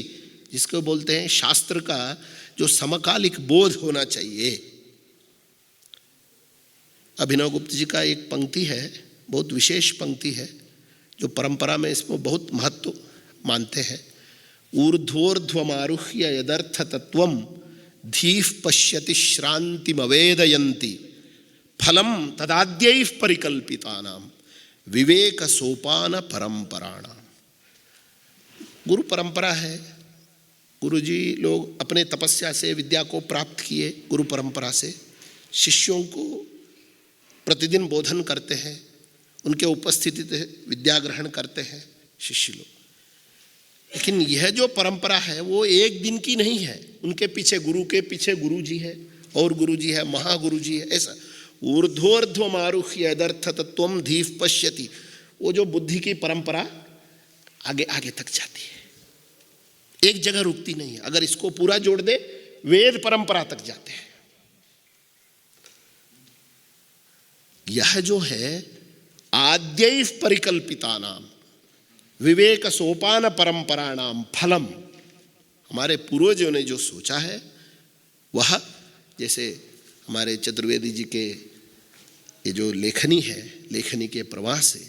जिसको बोलते हैं शास्त्र का जो समकालिक बोध होना चाहिए। अभिनव गुप्त जी का एक पंक्ति है, बहुत विशेष पंक्ति है, जो परंपरा में इसमें बहुत महत्व मानते हैं। ऊर्ध्वोर्ध्वमारुह्य यदर्थ तत्वम धीः पश्यति श्रांतिमवेदयन्ति फलम तदाद्यैः परिकल्पितानां विवेक सोपान परंपराणाम। गुरु परंपरा है, गुरुजी लोग अपने तपस्या से विद्या को प्राप्त किए, गुरु परंपरा से शिष्यों को प्रतिदिन बोधन करते हैं, उनके उपस्थिति से विद्या ग्रहण करते हैं शिष्य लोग। लेकिन यह जो परंपरा है वो एक दिन की नहीं है, उनके पीछे गुरु के पीछे गुरु जी है और गुरु जी है, महागुरु जी है। ऐसा ऊर्ध्वर्ध्व आरुह्य यदर्थ तत्वम धीफ पश्यति, वो जो बुद्धि की परंपरा आगे आगे तक जाती है, एक जगह रुकती नहीं है। अगर इसको पूरा जोड़ दे वेद परंपरा तक जाते हैं। यह जो है आद्यैः परिकल्पितानाम विवेक सोपान परंपराणाम फलम, हमारे पूर्वजों ने जो सोचा है वह, जैसे हमारे चतुर्वेदी जी के ये जो लेखनी है, लेखनी के प्रवाह से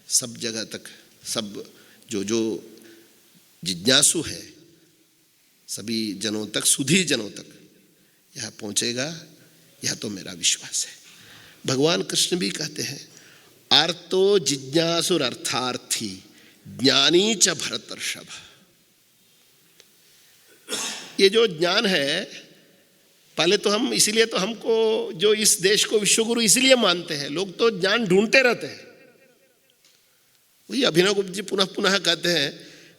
सब जगह तक, सब जो जो जिज्ञासु है सभी जनों तक, सुधी जनों तक यह पहुंचेगा, यह तो मेरा विश्वास है। भगवान कृष्ण भी कहते हैं आर्तो जिज्ञासुर अर्थार्थी ज्ञानी च भरतर्षभ। ये जो ज्ञान है, पहले तो हम, इसीलिए तो हमको जो इस देश को विश्वगुरु इसलिए मानते हैं, लोग तो ज्ञान ढूंढते रहते हैं। वही अभिनव गुप्त जी पुनः पुनः कहते हैं,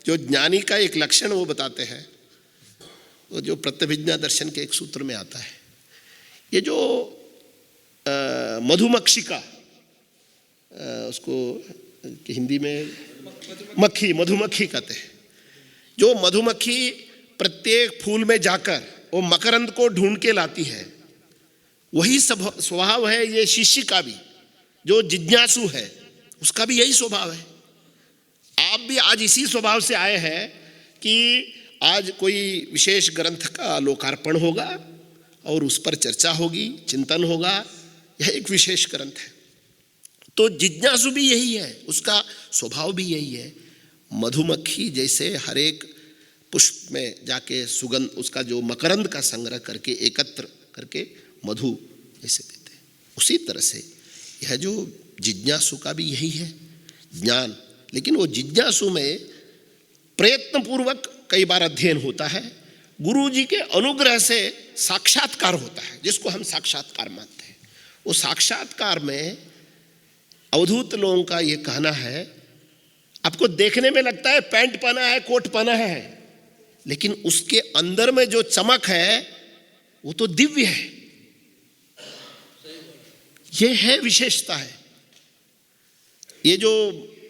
जो ज्ञानी का एक लक्षण वो बताते हैं, वो जो प्रत्यभिज्ञा दर्शन के एक सूत्र में आता है। ये जो मधुमक्षिका, उसको हिंदी में मक्खी, मधुमक्खी कहते हैं। जो मधुमक्खी प्रत्येक फूल में जाकर वो मकरंद को ढूंढ के लाती है, वही स्वभाव है ये शिष्य का भी, जो जिज्ञासु है उसका भी यही स्वभाव है। आप भी आज इसी स्वभाव से आए हैं कि आज कोई विशेष ग्रंथ का लोकार्पण होगा और उस पर चर्चा होगी, चिंतन होगा, यह एक विशेष ग्रंथ है। तो जिज्ञासु भी यही है, उसका स्वभाव भी यही है। मधुमक्खी जैसे हर एक पुष्प में जाके सुगंध, उसका जो मकरंद का संग्रह करके एकत्र करके मधु जैसे देते हैं, उसी तरह से यह जो जिज्ञासु का भी यही है ज्ञान। लेकिन वो जिज्ञासु में प्रयत्न पूर्वक कई बार अध्ययन होता है, गुरु जी के अनुग्रह से साक्षात्कार होता है, जिसको हम साक्षात्कार मानते हैं। वो साक्षात्कार में अवधूत लोगों का ये कहना है, आपको देखने में लगता है पैंट पहना है, कोट पहना है, लेकिन उसके अंदर में जो चमक है वो तो दिव्य है। ये है विशेषता है। ये जो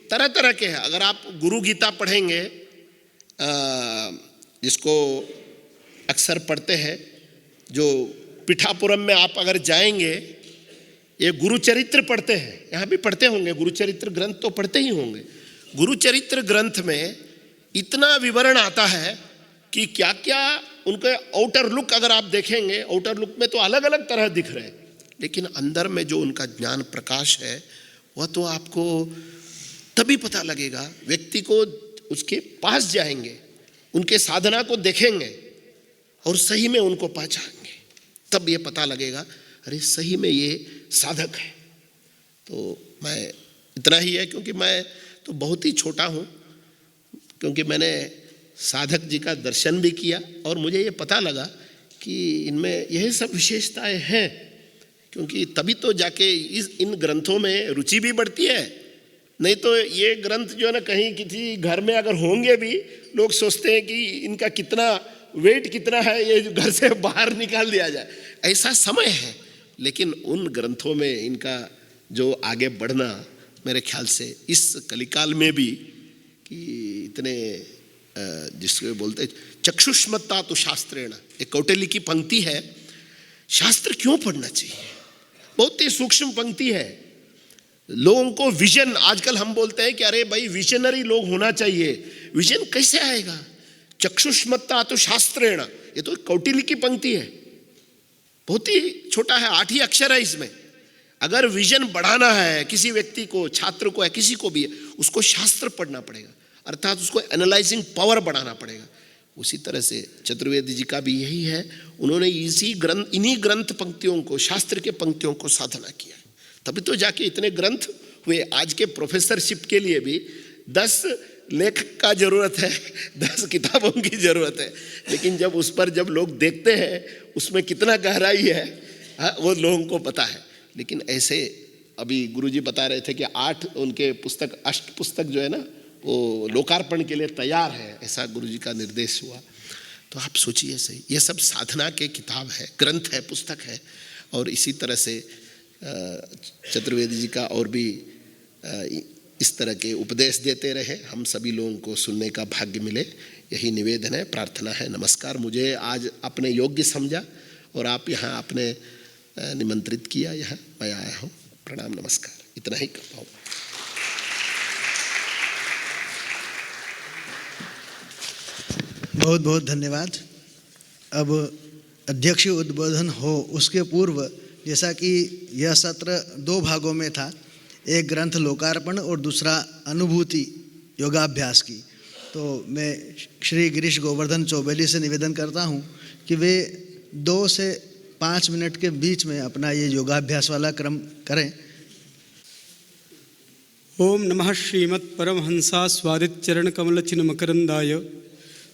तरह तरह के हैं, अगर आप गुरु गीता पढ़ेंगे, जिसको अक्सर पढ़ते हैं, जो पिठापुरम में आप अगर जाएंगे, ये गुरुचरित्र पढ़ते हैं, यहाँ भी पढ़ते होंगे, गुरुचरित्र ग्रंथ तो पढ़ते ही होंगे। गुरुचरित्र ग्रंथ में इतना विवरण आता है कि क्या क्या उनके आउटर लुक अगर आप देखेंगे, आउटर लुक में तो अलग अलग तरह दिख रहे हैं, लेकिन अंदर में जो उनका ज्ञान प्रकाश है वह तो आपको तभी पता लगेगा। व्यक्ति को उसके पास जाएंगे, उनके साधना को देखेंगे और सही में उनको पहचानेंगे, तब ये पता लगेगा अरे सही में ये साधक है। तो मैं इतना ही है, क्योंकि मैं तो बहुत ही छोटा हूँ, क्योंकि मैंने साधक जी का दर्शन भी किया और मुझे ये पता लगा कि इनमें यही सब विशेषताएं हैं। क्योंकि तभी तो जाके इन ग्रंथों में रुचि भी बढ़ती है, नहीं तो ये ग्रंथ जो है ना, कहीं किसी घर में अगर होंगे भी, लोग सोचते हैं कि इनका कितना वेट कितना है, ये घर से बाहर निकाल दिया जाए, ऐसा समय है। लेकिन उन ग्रंथों में इनका जो आगे बढ़ना, मेरे ख्याल से इस कलिकाल में भी, कि इतने जिसको बोलते चक्षुष्मत्ता तो शास्त्रेण, एक कौटिल्य की पंक्ति है, शास्त्र क्यों पढ़ना चाहिए, बहुत ही सूक्ष्म पंक्ति है। लोगों को विजन, आजकल हम बोलते हैं कि अरे भाई विजनरी लोग होना चाहिए, विजन कैसे आएगा, चक्षुष्मत्ता तो शास्त्रेण, ये तो कौटिल्य की पंक्ति है, बहुत ही छोटा है, 8 ही अक्षर है इसमें। अगर विजन बढ़ाना है किसी व्यक्ति को, छात्र को है, किसी को भी है, उसको शास्त्र पढ़ना पड़ेगा, अर्थात उसको एनालाइजिंग पावर बढ़ाना पड़ेगा। उसी तरह से चतुर्वेदी जी का भी यही है, उन्होंने इन्हीं ग्रंथ पंक्तियों को, शास्त्र के पंक्तियों को साधना किया, तभी तो जाके इतने ग्रंथ हुए। आज के प्रोफेसरशिप के लिए भी 10 लेखक का जरूरत है, 10 किताबों की जरूरत है, लेकिन जब उस पर जब लोग देखते हैं उसमें कितना गहराई है, वो लोगों को पता है। लेकिन ऐसे अभी गुरुजी बता रहे थे कि 8 उनके पुस्तक, अष्ट पुस्तक जो है ना, वो लोकार्पण के लिए तैयार है, ऐसा गुरुजी का निर्देश हुआ। तो आप सोचिए सही, ये सब साधना के किताब है, ग्रंथ है, पुस्तक है। और इसी तरह से चतुर्वेदी जी का और भी इस तरह के उपदेश देते रहे, हम सभी लोगों को सुनने का भाग्य मिले, यही निवेदन है, प्रार्थना है। नमस्कार। मुझे आज अपने योग्य समझा और आप यहाँ आपने निमंत्रित किया, यहाँ मैं आया हूँ। प्रणाम, नमस्कार, इतना ही कर पाऊँ। बहुत बहुत धन्यवाद। अब अध्यक्ष उद्बोधन हो उसके पूर्व, जैसा कि यह सत्र 2 भागों में था, एक ग्रंथ लोकार्पण और दूसरा अनुभूति योगाभ्यास की, तो मैं श्री गिरीश गोवर्धन चौबे से निवेदन करता हूं कि वे 2 से 5 मिनट के बीच में अपना ये योगाभ्यास वाला क्रम करें। ओम नमः श्रीमत् परमहंसा स्वादित चरण कमल चिन्ह मकरंदाय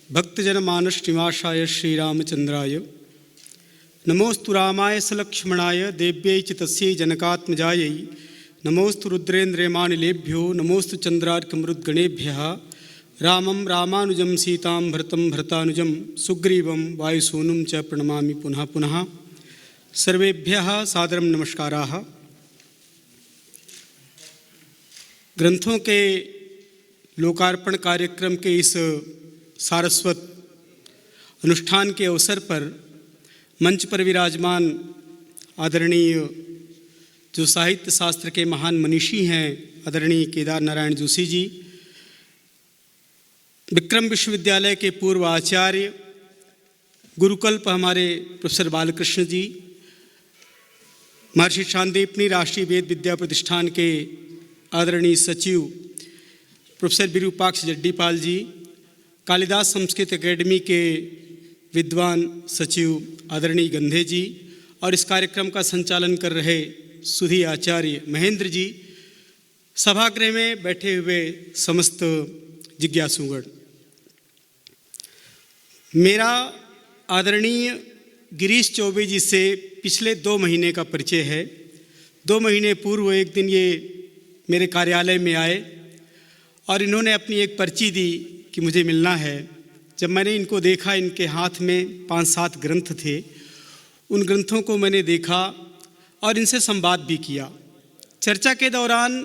भक्तजन मानस निवासाय श्रीरामचंद्राय नमोस्तु रामाय सलक्ष्मणाय देव्यै च तस्यै जनकात्मजायै नमोस्तु रुद्रेन्द्रमानिलेभ्यो नमोस्तु चंद्रार्कमरुद्गणेभ्यः रामं रामानुजं सीतां भरतं भरतानुजं सुग्रीवं वायुसूनुं च प्रणमामि पुनः पुनः। सर्वेभ्यः सादरं नमस्काराः। ग्रंथों के लोकार्पण कार्यक्रम के इस सारस्वत अनुष्ठान के अवसर पर मंच पर विराजमान आदरणीय जो साहित्य शास्त्र के महान मनीषी हैं, आदरणीय केदार नारायण जोशी जी, विक्रम विश्वविद्यालय के पूर्व आचार्य, गुरुकल्प हमारे प्रोफेसर बालकृष्ण जी, महर्षि शांतिपनी राष्ट्रीय वेद विद्या प्रतिष्ठान के आदरणीय सचिव प्रोफेसर विरूपाक्ष जड्डीपाल जी, कालिदास संस्कृत एकेडमी के विद्वान सचिव आदरणीय गंधे जी, और इस कार्यक्रम का संचालन कर रहे सुधी आचार्य महेंद्र जी, सभागृह में बैठे हुए समस्त जिज्ञासुगण। मेरा आदरणीय गिरीश चौबे जी से पिछले 2 महीने का परिचय है। 2 महीने पूर्व एक दिन ये मेरे कार्यालय में आए और इन्होंने अपनी एक पर्ची दी कि मुझे मिलना है। जब मैंने इनको देखा, इनके हाथ में 5-7 ग्रंथ थे, उन ग्रंथों को मैंने देखा और इनसे संवाद भी किया। चर्चा के दौरान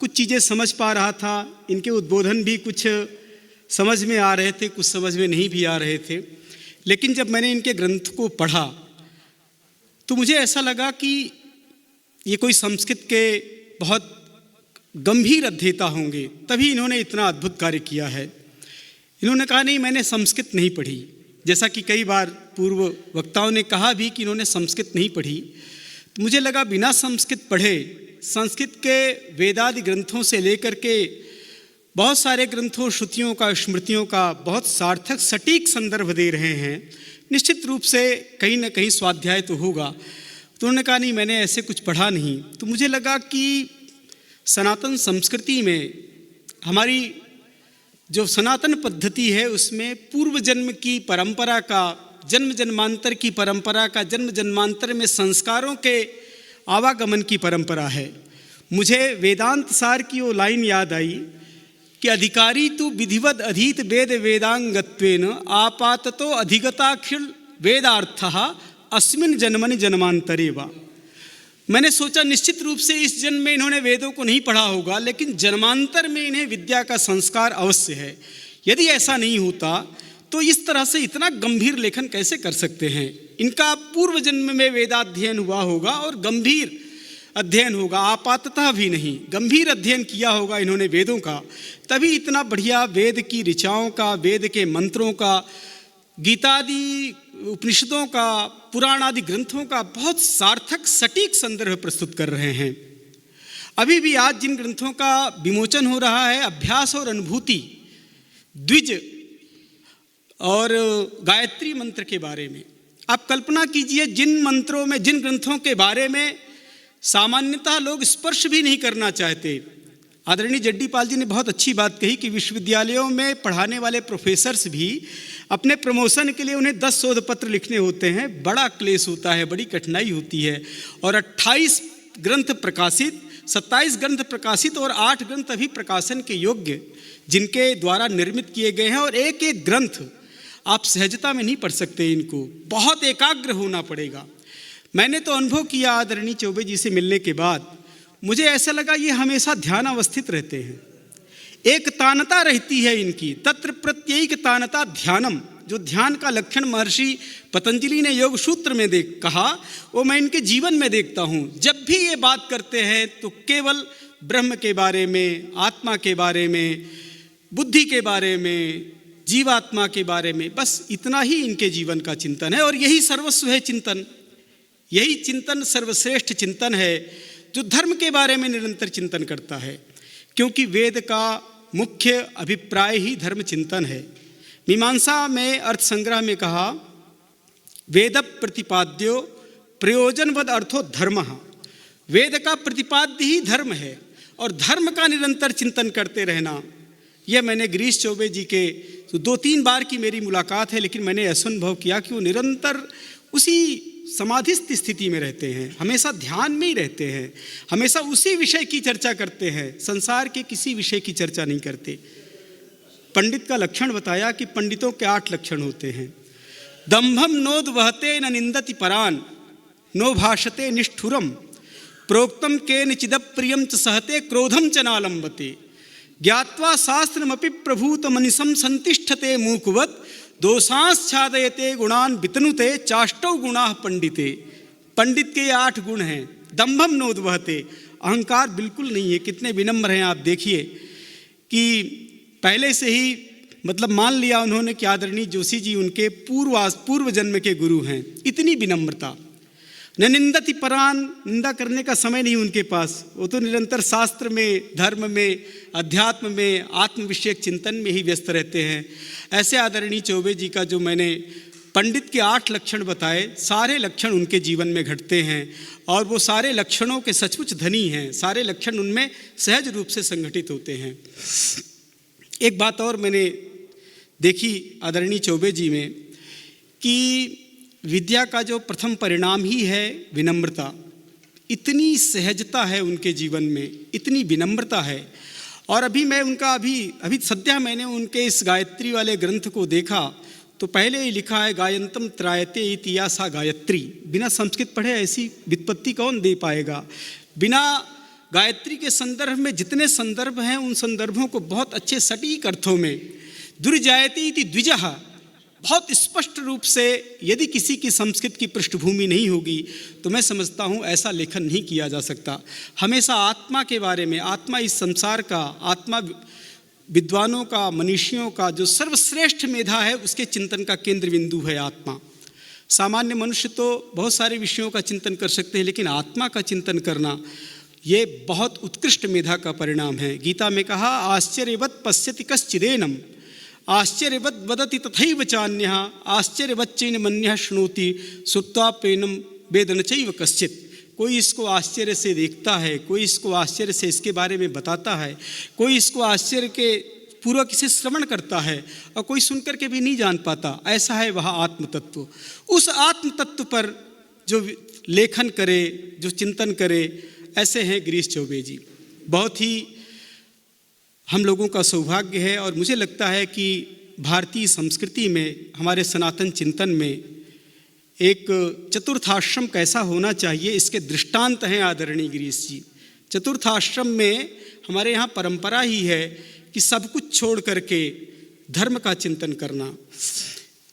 कुछ चीज़ें समझ पा रहा था, इनके उद्बोधन भी कुछ समझ में आ रहे थे, कुछ समझ में नहीं भी आ रहे थे। लेकिन जब मैंने इनके ग्रंथ को पढ़ा तो मुझे ऐसा लगा कि ये कोई संस्कृत के बहुत गंभीर अध्येता होंगे, तभी इन्होंने इतना अद्भुत कार्य किया है। इन्होंने कहा नहीं, मैंने संस्कृत नहीं पढ़ी, जैसा कि कई बार पूर्व वक्ताओं ने कहा भी कि इन्होंने संस्कृत नहीं पढ़ी। तो मुझे लगा बिना संस्कृत पढ़े संस्कृत के वेदादि ग्रंथों से लेकर के बहुत सारे ग्रंथों, श्रुतियों का, स्मृतियों का बहुत सार्थक सटीक संदर्भ दे रहे हैं, निश्चित रूप से कहीं ना कहीं स्वाध्याय तो होगा। तो उन्होंने कहा नहीं, मैंने ऐसे कुछ पढ़ा नहीं। तो मुझे लगा कि सनातन संस्कृति में हमारी जो सनातन पद्धति है उसमें पूर्व जन्म की परंपरा का, जन्म जन्मांतर की परंपरा का, जन्म जन्मांतर में संस्कारों के आवागमन की परंपरा है। मुझे वेदांत सार की वो लाइन याद आई कि अधिकारी तु विधिवद अधीत वेद वेदांगत्वेन आपाततो अधिगताखिल वेदार्थः अस्मिन् जन्मनि जन्मांतरे वा। मैंने सोचा निश्चित रूप से इस जन्म में इन्होंने वेदों को नहीं पढ़ा होगा, लेकिन जन्मांतर में इन्हें विद्या का संस्कार अवश्य है। यदि ऐसा नहीं होता तो इस तरह से इतना गंभीर लेखन कैसे कर सकते हैं। इनका पूर्व जन्म में वेदाध्ययन हुआ होगा और गंभीर अध्ययन होगा, आपाततः भी नहीं, गंभीर अध्ययन किया होगा इन्होंने वेदों का, तभी इतना बढ़िया वेद की ऋचाओं का, वेद के मंत्रों का, गीतादि उपनिषदों का, पुराण आदि ग्रंथों का बहुत सार्थक सटीक संदर्भ प्रस्तुत कर रहे हैं। अभी भी आज जिन ग्रंथों का विमोचन हो रहा है, अभ्यास और अनुभूति, द्विज और गायत्री मंत्र के बारे में, आप कल्पना कीजिए जिन मंत्रों में, जिन ग्रंथों के बारे में सामान्यतः लोग स्पर्श भी नहीं करना चाहते, आदरणीय जड्डीपाल जी ने बहुत अच्छी बात कही कि विश्वविद्यालयों में पढ़ाने वाले प्रोफेसर्स भी अपने प्रमोशन के लिए उन्हें 10 शोध पत्र लिखने होते हैं, बड़ा क्लेश होता है, बड़ी कठिनाई होती है। और 28 ग्रंथ प्रकाशित, 27 ग्रंथ प्रकाशित और 8 ग्रंथ अभी प्रकाशन के योग्य जिनके द्वारा निर्मित किए गए हैं, और एक एक ग्रंथ आप सहजता में नहीं पढ़ सकते, इनको बहुत एकाग्र होना पड़ेगा। मैंने तो अनुभव किया आदरणीय चौबे जी से मिलने के बाद, मुझे ऐसा लगा ये हमेशा ध्यान अवस्थित रहते हैं, एक तानता रहती है इनकी, तत्र प्रत्येक तानता ध्यानम, जो ध्यान का लक्षण महर्षि पतंजलि ने योग सूत्र में कहा, वो मैं इनके जीवन में देखता हूँ। जब भी ये बात करते हैं तो केवल ब्रह्म के बारे में, आत्मा के बारे में, बुद्धि के बारे में, जीवात्मा के बारे में, बस इतना ही इनके जीवन का चिंतन है। और यही सर्वस्व है चिंतन, यही चिंतन सर्वश्रेष्ठ चिंतन है जो धर्म के बारे में निरंतर चिंतन करता है, क्योंकि वेद का मुख्य अभिप्राय ही धर्म चिंतन है। मीमांसा में अर्थ संग्रह में कहा, वेद प्रतिपाद्यो प्रयोजनवद अर्थो धर्म, वेद का प्रतिपाद्य ही धर्म है और धर्म का निरंतर चिंतन करते रहना। यह मैंने गिरीश चौबे जी के 2-3 बार की मेरी मुलाकात है, लेकिन मैंने ऐसा अनुभव किया कि वो निरंतर उसी समाधिस्थ स्थिति में रहते हैं, हमेशा ध्यान में ही रहते हैं, हमेशा उसी विषय की चर्चा करते हैं, संसार के किसी विषय की चर्चा नहीं करते। पंडित का लक्षण बताया कि पंडितों के 8 लक्षण होते हैं। दंभम नोद वहते न निंदति परान, नो भाषते निष्ठुरम, प्रोक्तम केन चिदप्रियम च सहते, क्रोधम च नालंबते, ज्ञात्वा शास्त्रमपि प्रभूत मनिसम संतिष्ठते मूकवत, दोषांश्छादयते गुणान वितनुते, चाष्टौ गुणाः पंडिते। पंडित के 8 गुण हैं। दंभम नोद वहते, अहंकार बिल्कुल नहीं है। कितने विनम्र हैं आप देखिए कि पहले से ही मतलब मान लिया उन्होंने कि आदरणीय जोशी जी उनके पूर्व जन्म के गुरु हैं। इतनी विनम्रता। न निंदति परान, निंदा करने का समय नहीं उनके पास, वो तो निरंतर शास्त्र में, धर्म में, अध्यात्म में, आत्म विषयक चिंतन में ही व्यस्त रहते हैं। ऐसे आदरणीय चौबे जी का जो मैंने पंडित के 8 लक्षण बताए, सारे लक्षण उनके जीवन में घटते हैं और वो सारे लक्षणों के सचमुच धनी हैं, सारे लक्षण उनमें सहज रूप से संगठित होते हैं। एक बात और मैंने देखी आदरणीय चौबे जी में कि विद्या का जो प्रथम परिणाम ही है विनम्रता। इतनी सहजता है उनके जीवन में, इतनी विनम्रता है। और अभी मैं उनका अभी सद्या मैंने उनके इस गायत्री वाले ग्रंथ को देखा तो पहले ही लिखा है गायंतम त्रायते इतियासा गायत्री। बिना संस्कृत पढ़े ऐसी व्युत्पत्ति कौन दे पाएगा। बिना गायत्री के संदर्भ में जितने संदर्भ हैं उन संदर्भों को बहुत अच्छे सटीक अर्थों में, दुर्जायते इति द्विजः, बहुत स्पष्ट रूप से, यदि किसी की संस्कृत की पृष्ठभूमि नहीं होगी तो मैं समझता हूँ ऐसा लेखन नहीं किया जा सकता। हमेशा आत्मा के बारे में, आत्मा इस संसार का, आत्मा विद्वानों का, मनीषियों का जो सर्वश्रेष्ठ मेधा है उसके चिंतन का केंद्र बिंदु है आत्मा। सामान्य मनुष्य तो बहुत सारे विषयों का चिंतन कर सकते हैं, लेकिन आत्मा का चिंतन करना ये बहुत उत्कृष्ट मेधा का परिणाम है। गीता में कहा, आश्चर्यवत् पश्यति कश्चिदेनम, आश्चर्यवत् वदति तथैव चान्यः, आश्चर्यवच्चैन मन्यः शृणोति, श्रुत्वा प्रेनम वेदन चैव कश्चित्। कोई इसको आश्चर्य से देखता है, कोई इसको आश्चर्य से इसके बारे में बताता है, कोई इसको आश्चर्य के पूर्वक इसे श्रवण करता है और कोई सुनकर के भी नहीं जान पाता। ऐसा है वह आत्म तत्व। उस आत्म तत्व पर जो लेखन करे, जो चिंतन करे, ऐसे हैं गिरीश चौबे जी। बहुत ही हम लोगों का सौभाग्य है और मुझे लगता है कि भारतीय संस्कृति में, हमारे सनातन चिंतन में एक चतुर्थाश्रम कैसा होना चाहिए इसके दृष्टांत हैं आदरणीय गिरीश जी। चतुर्थाश्रम में हमारे यहाँ परंपरा ही है कि सब कुछ छोड़ करके धर्म का चिंतन करना,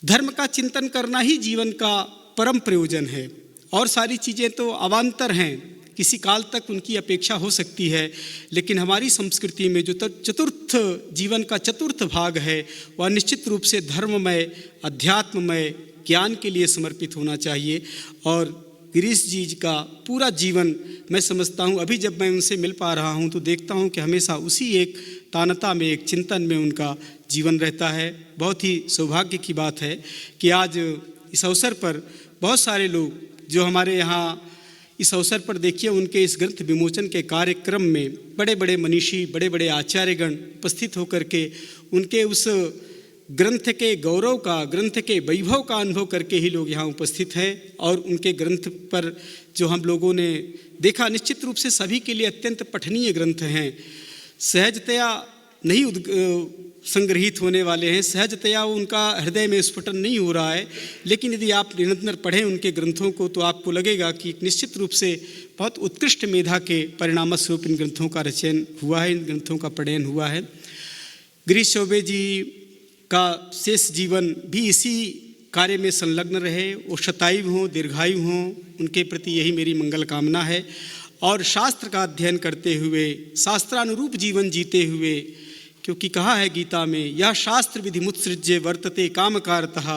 धर्म का चिंतन करना ही जीवन का परम प्रयोजन है। और सारी चीज़ें तो अवान्तर हैं, किसी काल तक उनकी अपेक्षा हो सकती है, लेकिन हमारी संस्कृति में जो चतुर्थ जीवन का चतुर्थ भाग है वह निश्चित रूप से धर्ममय, अध्यात्ममय, ज्ञान के लिए समर्पित होना चाहिए। और गिरीश जी का पूरा जीवन मैं समझता हूँ, अभी जब मैं उनसे मिल पा रहा हूँ तो देखता हूँ कि हमेशा उसी एक तानता में, एक चिंतन में उनका जीवन रहता है। बहुत ही सौभाग्य की बात है कि आज इस अवसर पर बहुत सारे लोग जो हमारे यहाँ इस अवसर पर देखिए उनके इस ग्रंथ विमोचन के कार्यक्रम में बड़े बड़े मनीषी, बड़े बड़े आचार्यगण उपस्थित होकर के उनके उस ग्रंथ के गौरव का, ग्रंथ के वैभव का अनुभव करके ही लोग यहाँ उपस्थित हैं। और उनके ग्रंथ पर जो हम लोगों ने देखा, निश्चित रूप से सभी के लिए अत्यंत पठनीय ग्रंथ हैं, सहजतया नहीं संग्रहित होने वाले हैं, सहजतया उनका हृदय में स्फुटन नहीं हो रहा है। लेकिन यदि आप निरंतर पढ़ें उनके ग्रंथों को तो आपको लगेगा कि निश्चित रूप से बहुत उत्कृष्ट मेधा के परिणामस्वरूप इन ग्रंथों का रचयन हुआ है, इन ग्रंथों का पठन हुआ है। गिरीश चौबे जी का शेष जीवन भी इसी कार्य में संलग्न रहे, वो शतायु हों, दीर्घायु हों, उनके प्रति यही मेरी मंगल कामना है। और शास्त्र का अध्ययन करते हुए, शास्त्रानुरूप जीवन जीते हुए, क्योंकि कहा है गीता में, यह शास्त्र विधि मुत्सृज्य वर्तते कामकारतः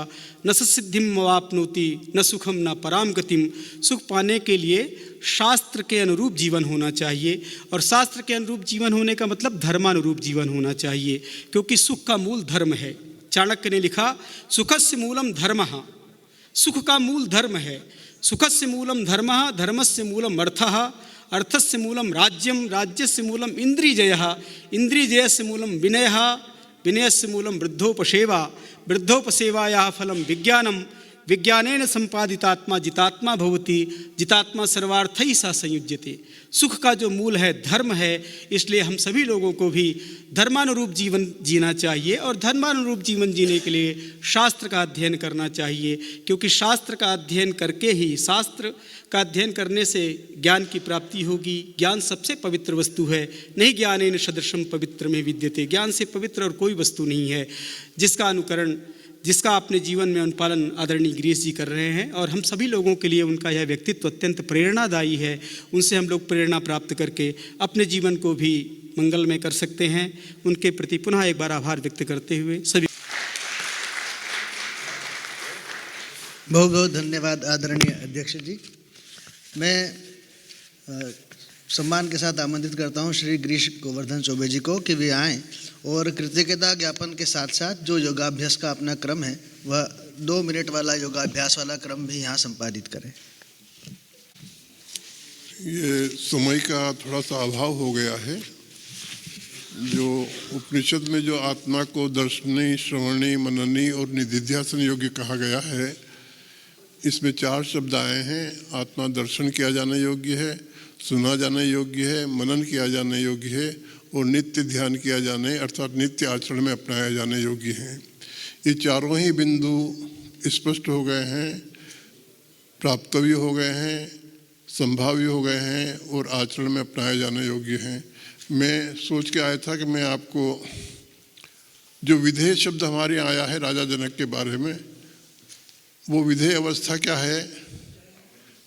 न सिद्धिम वाप्नोति न सुखम न पराम गतिम। सुख पाने के लिए शास्त्र के अनुरूप जीवन होना चाहिए, और शास्त्र के अनुरूप जीवन होने का मतलब धर्मानुरूप जीवन होना चाहिए, क्योंकि सुख का मूल धर्म है। चाणक्य ने लिखा, सुखस्य मूलम धर्मः, सुख का मूल धर्म है। सुखस्य मूलम धर्मः, धर्मस्य मूलम अर्थः, अर्थस्य मूलम राज्यम, राज्यस्य मूलम इंद्रियजयः, इंद्रियजयस्य मूलम विनयः, विनयस्य मूलम वृद्धोपसेवा, वृद्धोपसेवायाः फलम विज्ञानम, विज्ञानेन संपादितात्मा जितात्मा भवति, जितात्मा सर्वार्थैः सह संयुज्यते। सुख का जो मूल है धर्म है, इसलिए हम सभी लोगों को भी धर्मानुरूप जीवन जीना चाहिए, और धर्मानुरूप जीवन जीने के लिए शास्त्र का अध्ययन करना चाहिए, क्योंकि शास्त्र का अध्ययन करके ही, शास्त्र का अध्ययन करने से ज्ञान की प्राप्ति होगी। ज्ञान सबसे पवित्र वस्तु है, नहीं ज्ञानेन सदृशम पवित्र में विद्यते। ज्ञान से पवित्र और कोई वस्तु नहीं है, जिसका अनुकरण, जिसका अपने जीवन में अनुपालन आदरणीय गिरीश जी कर रहे हैं। और हम सभी लोगों के लिए उनका यह व्यक्तित्व अत्यंत प्रेरणादायी है। उनसे हम लोग प्रेरणा प्राप्त करके अपने जीवन को भी मंगलमय कर सकते हैं। उनके प्रति पुनः एक बार आभार व्यक्त करते हुए सभी बहुत बहुत धन्यवाद आदरणीय अध्यक्ष जी। मैं सम्मान के साथ आमंत्रित करता हूं श्री गिरीश गोवर्धन चौबे जी को कि वे आएँ और कृतज्ञता ज्ञापन के साथ साथ जो योगाभ्यास का अपना क्रम है वह 2 मिनट वाला योगाभ्यास वाला क्रम भी यहाँ संपादित करें। ये समय का थोड़ा सा अभाव हो गया है। जो उपनिषद में जो आत्मा को दर्शनी, श्रवणी, मननी और निधिध्यासन योग्य कहा गया है, इसमें 4 शब्द आए हैं। आत्मा दर्शन किया जाने योग्य है, सुना जाने योग्य है, मनन किया जाने योग्य है और नित्य ध्यान किया जाने अर्थात नित्य आचरण में अपनाया जाने योग्य हैं। ये चारों ही बिंदु स्पष्ट हो गए हैं, प्राप्तव्य हो गए हैं, संभाव्य हो गए हैं और आचरण में अपनाए जाने योग्य हैं। मैं सोच के आया था कि मैं आपको जो विधेय शब्द हमारे यहाँ आया है राजा जनक के बारे में, वो विधेय अवस्था क्या है,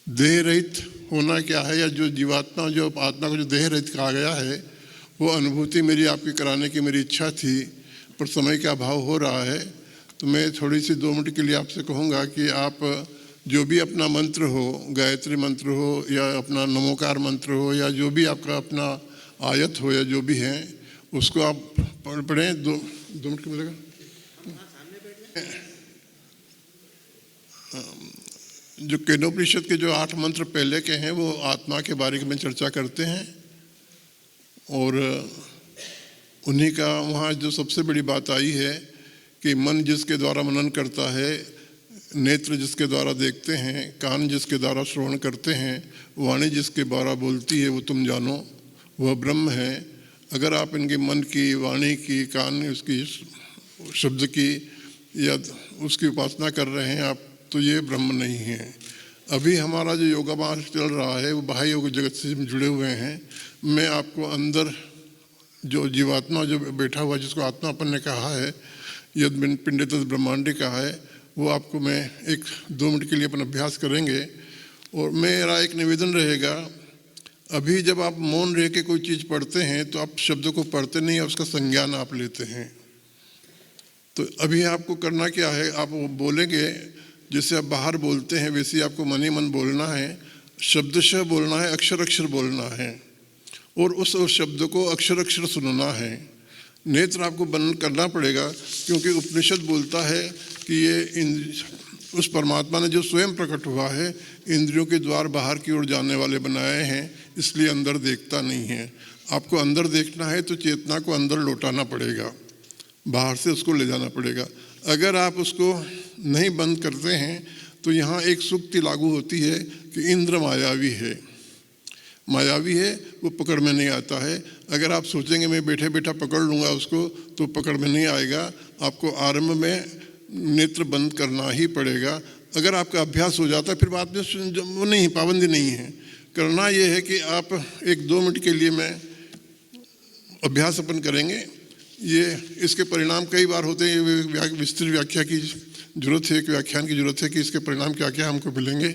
देह रहित होना क्या है, या जो जीवात्मा, जो आत्मा को जो देह रहित कहा गया है, वो अनुभूति मेरी आपकी कराने की मेरी इच्छा थी, पर समय का अभाव हो रहा है। तो मैं थोड़ी सी 2 मिनट के लिए आपसे कहूँगा कि आप जो भी अपना मंत्र हो, गायत्री मंत्र हो या अपना नमोकार मंत्र हो या जो भी आपका अपना आयत हो या जो भी है, उसको आप पढ़ें। 2 मिनट मिलेगा। जो केनोपनिषद के जो 8 मंत्र पहले के हैं वो आत्मा के बारे में चर्चा करते हैं, और उन्हीं का वहाँ जो सबसे बड़ी बात आई है कि मन जिसके द्वारा मनन करता है, नेत्र जिसके द्वारा देखते हैं, कान जिसके द्वारा श्रवण करते हैं, वाणी जिसके द्वारा बोलती है, वो तुम जानो वह ब्रह्म है। अगर आप इनके मन की, वाणी की, कान, उसकी शब्द की या उसकी उपासना कर रहे हैं आप, तो ये ब्रह्म नहीं है। अभी हमारा जो योगाभ्यास चल रहा है वो बाह्य योग जगत से जुड़े हुए हैं। मैं आपको अंदर जो जीवात्मा जो बैठा हुआ, जिसको आत्मा अपन ने कहा है, यद पिंडे तद ब्रह्मांडे कहा है, वो आपको मैं 1-2 मिनट के लिए अपन अभ्यास करेंगे। और मेरा एक निवेदन रहेगा, अभी जब आप मौन रह के कोई चीज़ पढ़ते हैं तो आप शब्द को पढ़ते नहीं, उसका संज्ञान आप लेते हैं। तो अभी आपको करना क्या है, आप वो बोलेंगे जैसे आप बाहर बोलते हैं वैसे ही आपको मन ही मन बोलना है, शब्दशः बोलना है, अक्षर अक्षर बोलना है, और उस शब्द को अक्षर अक्षर सुनना है। नेत्र आपको बंद करना पड़ेगा, क्योंकि उपनिषद बोलता है कि ये उस परमात्मा ने जो स्वयं प्रकट हुआ है, इंद्रियों के द्वार बाहर की ओर जाने वाले बनाए हैं, इसलिए अंदर देखता नहीं है। आपको अंदर देखना है तो चेतना को अंदर लौटाना पड़ेगा, बाहर से उसको ले जाना पड़ेगा। अगर आप उसको नहीं बंद करते हैं तो यहाँ एक सूक्ति लागू होती है कि इंद्र मायावी है, मायावी है, वो पकड़ में नहीं आता है। अगर आप सोचेंगे मैं बैठे बैठा पकड़ लूँगा उसको, तो पकड़ में नहीं आएगा। आपको आरंभ में नेत्र बंद करना ही पड़ेगा। अगर आपका अभ्यास हो जाता है फिर बाद में वो नहीं, पाबंदी नहीं है। करना ये है कि आप 1-2 मिनट के लिए मैं अभ्यास अपन करेंगे। ये इसके परिणाम कई बार होते हैं, ये विस्तृत व्याख्या की जरूरत है, एक व्याख्यान की जरूरत है कि इसके परिणाम क्या क्या हमको मिलेंगे।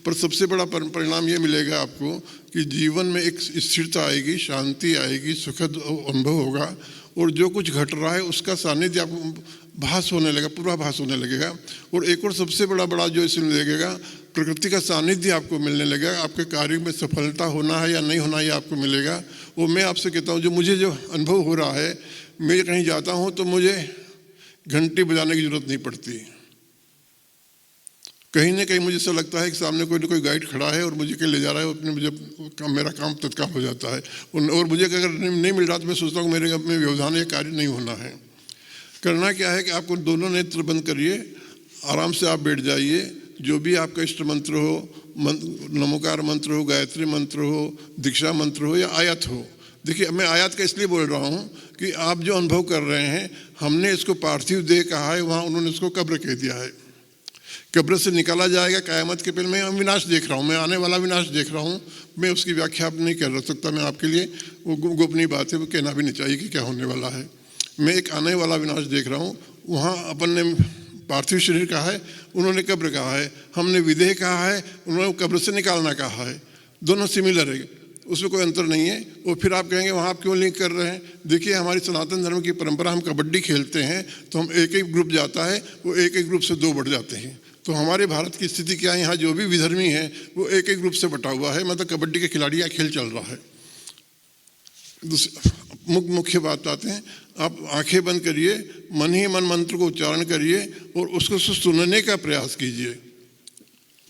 पर सबसे बड़ा परिणाम ये मिलेगा आपको कि जीवन में एक स्थिरता आएगी, शांति आएगी, सुखद अनुभव होगा, और जो कुछ घट रहा है उसका सानिध्य आपको भास होने लगेगा, पूर्वाभास होने लगेगा। और एक और सबसे बड़ा जो इसमें लगेगा, प्रकृति का सानिध्य आपको मिलने लगेगा। आपके कार्य में सफलता होना है या नहीं होना ये आपको मिलेगा। वो मैं आपसे कहता हूँ, जो मुझे जो अनुभव हो रहा है, मैं कहीं जाता हूँ तो मुझे घंटी बजाने की जरूरत नहीं पड़ती। कहीं ना कहीं मुझे ऐसा लगता है कि सामने कोई ना कोई गाइड खड़ा है और मुझे कहीं ले जा रहा है, अपने मुझे मेरा काम तत्काल हो जाता है। और मुझे अगर नहीं मिल रहा तो मैं सोचता हूँ मेरे अपने व्यवधान या कार्य नहीं होना है। करना क्या है कि आपको दोनों नेत्र बंद करिए, आराम से आप बैठ जाइए। जो भी आपका इष्ट मंत्र हो, नमोकार मंत्र हो, गायत्री मंत्र हो, दीक्षा मंत्र हो या आयत हो। देखिए, मैं आयत का इसलिए बोल रहा हूँ कि आप जो अनुभव कर रहे हैं, हमने इसको पार्थिव देह कहा है, वहाँ उन्होंने इसको कब्र कह दिया है। कब्र से निकाला जाएगा क़यामत के पहले। मैं विनाश देख रहा हूँ, मैं आने वाला विनाश देख रहा हूँ। मैं उसकी व्याख्या अब नहीं कर सकता मैं आपके लिए, वो गोपनीय बात है, वो कहना भी नहीं चाहिए कि क्या होने वाला है। मैं एक आने वाला विनाश देख रहा हूँ। वहाँ अपन ने पार्थिव शरीर कहा है, उन्होंने कब्र कहा है। हमने विदेह कहा है, उन्होंने कब्र से निकालना कहा है। दोनों सिमिलर है, उसमें कोई अंतर नहीं है। और फिर आप कहेंगे वहाँ आप क्यों लिंक कर रहे हैं? देखिए, हमारी सनातन धर्म की परंपरा, हम कबड्डी खेलते हैं तो हम एक एक ग्रुप जाता है, वो एक एक ग्रुप से 2 बढ़ जाते हैं। तो हमारे भारत की स्थिति क्या है? यहाँ जो भी विधर्मी है वो एक एक ग्रुप से बटा हुआ है। मतलब कबड्डी के खिलाड़ी यहाँ खेल चल रहा है। मुख्य बात आते हैं, आप आंखें बंद करिए, मन ही मन मंत्र को उच्चारण करिए और उसको सुनने का प्रयास कीजिए।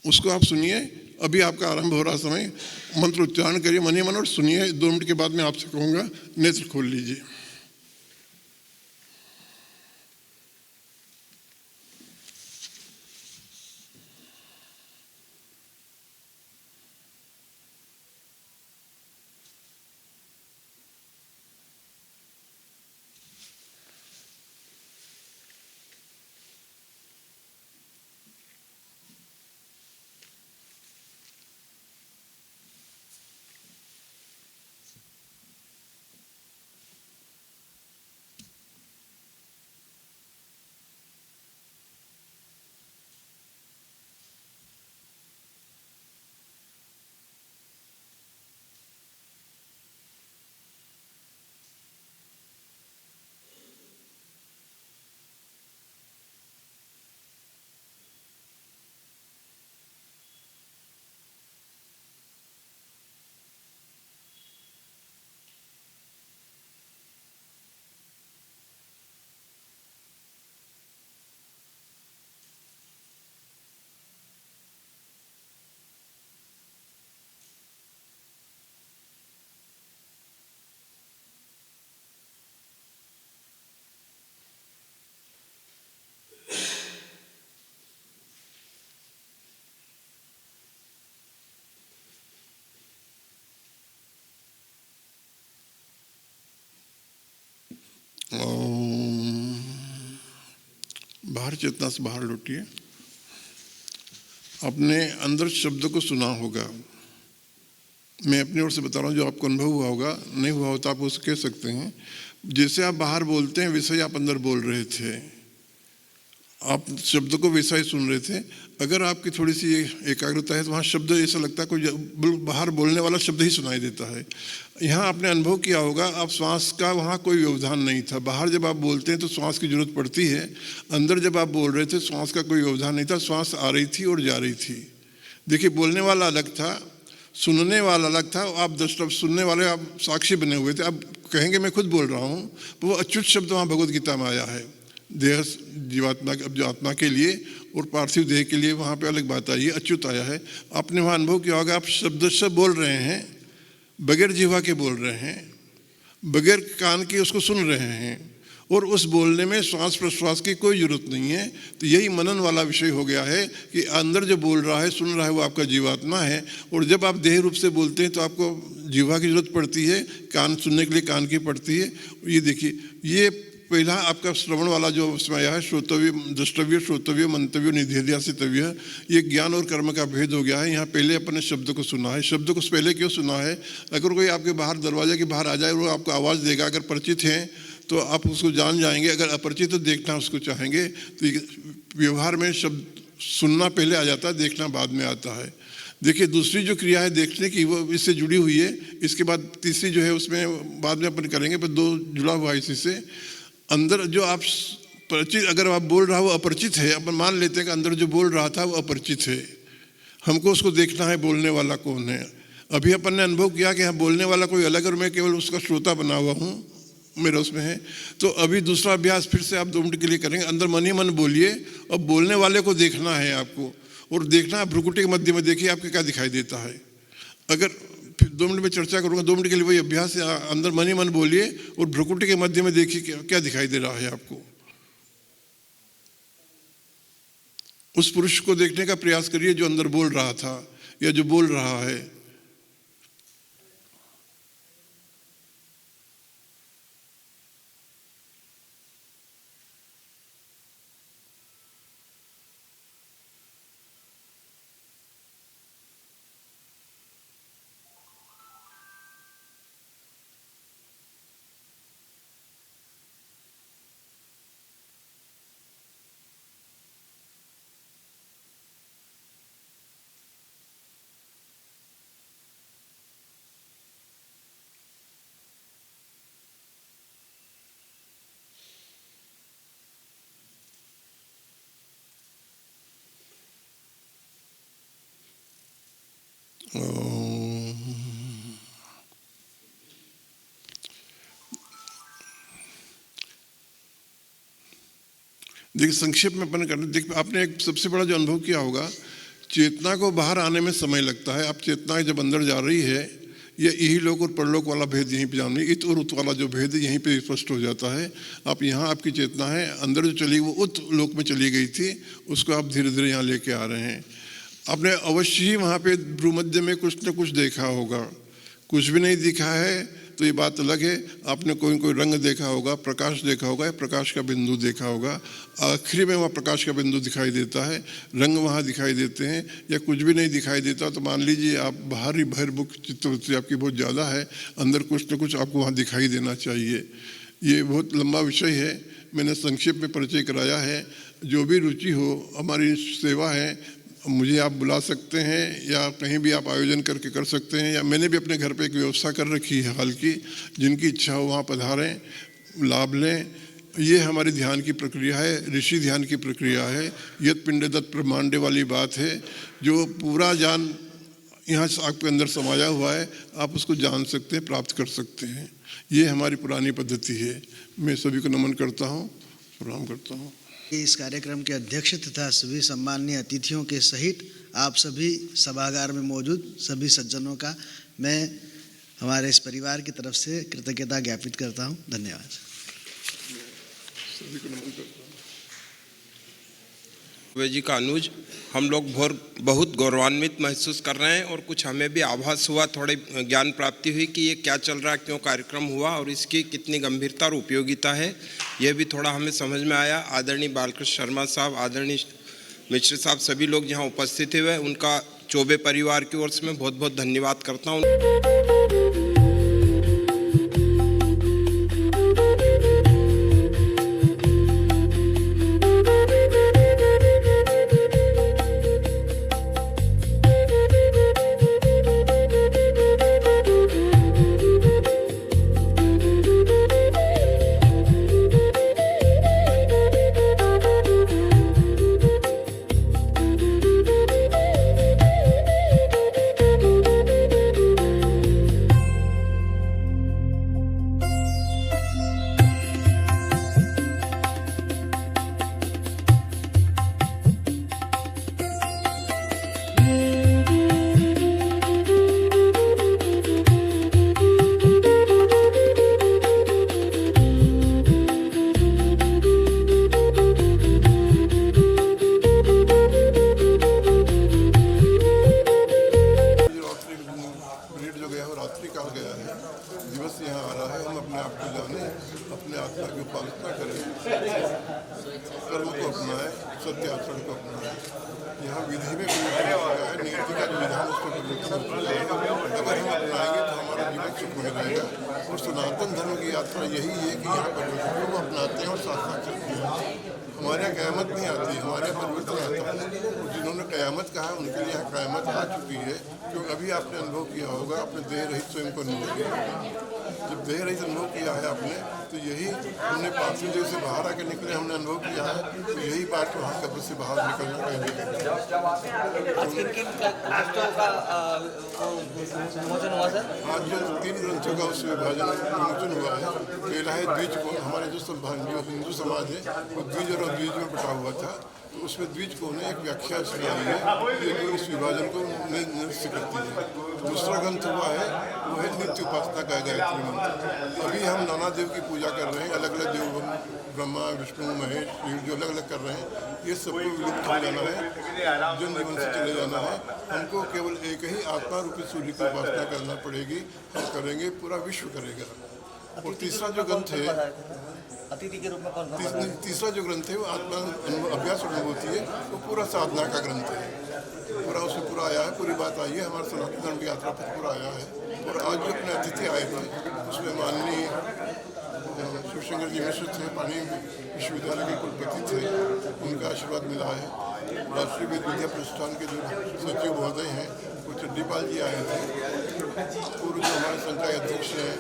उसको आप सुनिए। अभी आपका आरंभ हो रहा समय, मंत्र उच्चारण करिए मन ही मन और सुनिए। 2 मिनट के बाद मैं आपसे कहूँगा नेत्र खोल लीजिए। बाहर चेतना से बाहर लौटिए। अपने अंदर शब्द को सुना होगा। मैं अपनी ओर से बता रहा हूँ, जो आपको अनुभव हुआ होगा, नहीं हुआ हो तो आप उसे कह सकते हैं। जैसे आप बाहर बोलते हैं वैसे ही आप अंदर बोल रहे थे। आप शब्द को वैसा ही सुन रहे थे। अगर आपकी थोड़ी सी एकाग्रता है तो वहाँ शब्द ऐसा लगता है कोई बाहर बोलने वाला शब्द ही सुनाई देता है। यहाँ आपने अनुभव किया होगा, आप श्वास का वहाँ कोई व्यवधान नहीं था। बाहर जब आप बोलते हैं तो श्वास की जरूरत पड़ती है। अंदर जब आप बोल रहे थे श्वास का कोई व्यवधान नहीं था। श्वास आ रही थी और जा रही थी। देखिए, बोलने वाला अलग था, सुनने वाला अलग था। आप दृष्टा सुनने वाले, आप साक्षी बने हुए थे। आप कहेंगे मैं खुद बोल रहा हूँ, वो अच्युत शब्द वहाँ भगवद गीता में आया है। देह जीवात्मा जो आत्मा के लिए और पार्थिव देह के लिए वहाँ पे अलग बात आई है, अच्युत आया है। आपने वहाँ अनुभव किया होगा, आप शब्द से बोल रहे हैं, बगैर जीवा के बोल रहे हैं, बगैर कान के उसको सुन रहे हैं, और उस बोलने में श्वास प्रश्वास की कोई जरूरत नहीं है। तो यही मनन वाला विषय हो गया है कि अंदर जो बोल रहा है, सुन रहा है, वो आपका जीवात्मा है। और जब आप देह रूप से बोलते हैं तो आपको जीवा की जरूरत पड़ती है, कान सुनने के लिए कान की पड़ती है। ये देखिए, ये पहला आपका श्रवण वाला जो उसमें आया है, श्रोतव्य, द्रष्टव्य, श्रोतव्य, मंतव्य, निधिध्यासितव्य, ये ज्ञान और कर्म का भेद हो गया है। यहाँ पहले अपने शब्द को सुना है। शब्द को पहले क्यों सुना है? अगर कोई आपके बाहर दरवाजे के बाहर आ जाए, वो आपको आवाज़ देगा, अगर परिचित हैं तो आप उसको जान जाएंगे, अगर अपरिचित तो देखना उसको चाहेंगे। तो व्यवहार में शब्द सुनना पहले आ जाता है, देखना बाद में आता है। देखिए, दूसरी जो क्रिया है देखने की, वो इससे जुड़ी हुई है। इसके बाद तीसरी जो है उसमें बाद में अपन करेंगे, पर दो जुड़ा हुआ है इसी से। अंदर जो आप परिचित, अगर आप बोल रहा हो अपरिचित है, अपन मान लेते हैं कि अंदर जो बोल रहा था वो अपरिचित है, हमको उसको देखना है बोलने वाला कौन है। अभी अपन ने अनुभव किया कि हाँ, बोलने वाला कोई अलग और मैं केवल उसका श्रोता बना हुआ हूँ, मेरा उसमें है। तो अभी दूसरा अभ्यास फिर से आप 2 मिनट के लिए करेंगे। अंदर मन ही मन बोलिए और बोलने वाले को देखना है आपको, और देखना भ्रुकुटी के मध्य में देखिए आपके क्या दिखाई देता है। अगर फिर 2 मिनट में चर्चा करूंगा, 2 मिनट के लिए वही अभ्यास है। अंदर मन ही मन बोलिए और भ्रुकुटी के मध्य में देखिए क्या दिखाई दे रहा है आपको। उस पुरुष को देखने का प्रयास करिए जो अंदर बोल रहा था या जो बोल रहा है। देखिए, संक्षेप में अपन करते, देखिए आपने एक सबसे बड़ा जो अनुभव किया होगा, चेतना को बाहर आने में समय लगता है। आप चेतना जब अंदर जा रही है, ये यही लोक और परलोक वाला भेद यहीं पे जाननी, इत और उत वाला जो भेद है यहीं पे स्पष्ट हो जाता है। आप यहाँ आपकी चेतना है, अंदर जो चली वो उत लोक में चली गई थी, उसको आप धीरे धीरे यहाँ लेके आ रहे हैं। आपने अवश्य ही वहाँ पे भ्रूमध्य में कुछ न कुछ देखा होगा। कुछ भी नहीं दिखा है तो ये बात अलग है। आपने कोई रंग देखा होगा, प्रकाश देखा होगा, या प्रकाश का बिंदु देखा होगा। आखिरी में वहाँ प्रकाश का बिंदु दिखाई देता है, रंग वहाँ दिखाई देते हैं। या कुछ भी नहीं दिखाई देता तो मान लीजिए आप बाहरी बहिर्मुख चित्तवृत्ति आपकी बहुत ज़्यादा है, अंदर कुछ न कुछ आपको वहाँ दिखाई देना चाहिए। ये बहुत लंबा विषय है, मैंने संक्षेप में परिचय कराया है। जो भी रुचि हो, हमारी सेवा है, मुझे आप बुला सकते हैं या कहीं भी आप आयोजन करके कर सकते हैं, या मैंने भी अपने घर पे एक व्यवस्था कर रखी है हाल की। जिनकी इच्छा हो वहाँ पधारें, लाभ लें। ये हमारी ध्यान की प्रक्रिया है, ऋषि ध्यान की प्रक्रिया है। यत पिंडे तत् ब्रह्मांडे वाली बात है। जो पूरा ज्ञान यहाँ आपके अंदर समाया हुआ है, आप उसको जान सकते हैं, प्राप्त कर सकते हैं। ये हमारी पुरानी पद्धति है। मैं सभी को नमन करता हूँ, प्रणाम करता हूँ। इस कार्यक्रम के अध्यक्ष तथा सभी सम्माननीय अतिथियों के सहित आप सभी सभागार में मौजूद सभी सज्जनों का मैं हमारे इस परिवार की तरफ से कृतज्ञता ज्ञापित करता हूं। धन्यवाद। जी का अनुज, हम लोग बहुत गौरवान्वित महसूस कर रहे हैं, और कुछ हमें भी आभास हुआ, थोड़ी ज्ञान प्राप्ति हुई कि ये क्या चल रहा है, क्यों कार्यक्रम हुआ और इसकी कितनी गंभीरता और उपयोगिता है, यह भी थोड़ा हमें समझ में आया। आदरणीय बालकृष्ण शर्मा साहब, आदरणीय मिश्र साहब, सभी लोग यहाँ उपस्थित हुए, उनका चौबे परिवार की ओर से मैं बहुत बहुत धन्यवाद करता हूँ। अपनाए, सत्य आचरण को अपनाए। यहाँ विधि में परिवर्तन हो गया है, नीति का जो विधान उसमें परिवर्तन हो चुका है। अगर हम अपनाएंगे तो हमारा जीवन सुखमय रहेगा। और सनातन धर्म की यात्रा यही है कि यहाँ परिवर्तन को अपनाते हैं और साथ साथ चलते हैं। हमारे यहाँ क़यामत नहीं आती, हमारे यहाँ परिवर्तन आता है। और जिन्होंने क़यामत कहा उनके लिए यहाँ क़यामत आ चुकी है, क्योंकि अभी आपने अनुभव किया होगा, अपने देह रहित स्वयं को अनुभव किया होगा। जब देह रहित अनुभव किया है आपने, तो यही हमने पार्थिव देह से बाहर आके निकले, हमने अनुभव किया है, तो यही बात वहाँ कब्र से बाहर निकलना पहले आज जो 3 ग्रंथों का उसमें विभाजन विमोचन हुआ है। पहला है द्विज को, हमारे जो हिंदू समाज है वो द्विज और अद्विज में बटा हुआ था, तो उसमें द्विज को ने एक व्याख्या सुनाई है जो इस विभाजन को निरस्त करती है। दूसरा ग्रंथ हुआ है वो है नित्य उपासना का गायत्री मंत्र। अभी हम नाना देव की पूजा कर रहे हैं, अलग अलग देव, ब्रह्मा विष्णु महेश शिव जो अलग अलग कर रहे हैं, ये सबको विलुप्त हो जाना है, जन जीवन से चले जाना है। हमको केवल एक ही आत्मा रूपी सूर्य की उपासना करना पड़ेगी, हम करेंगे, पूरा विश्व करेगा। और तीसरा जो ग्रंथ है, अतिथि के रूप में कौन? तीसरा जो ग्रंथ है वो आत्मा अभ्यास और अनुभूति है, वो पूरा साधना का ग्रंथ है, पूरा उसमें पूरा आया है, पूरी बात आई है, हमारे सनातन धर्म की यात्रा पर पूरा आया है। और आज जो अपने अतिथि आए थे उसमें माननीय शिवशंकर जी मिश्र थे, पानी विश्वविद्यालय के कुलपति थे, उनका आशीर्वाद मिला है। राष्ट्रीय विद्या प्रतिष्ठान के जो सचिव महोदय हैं वो चड्डीपाल जी आए थे। पूर्व जो हमारे संकाय अध्यक्ष हैं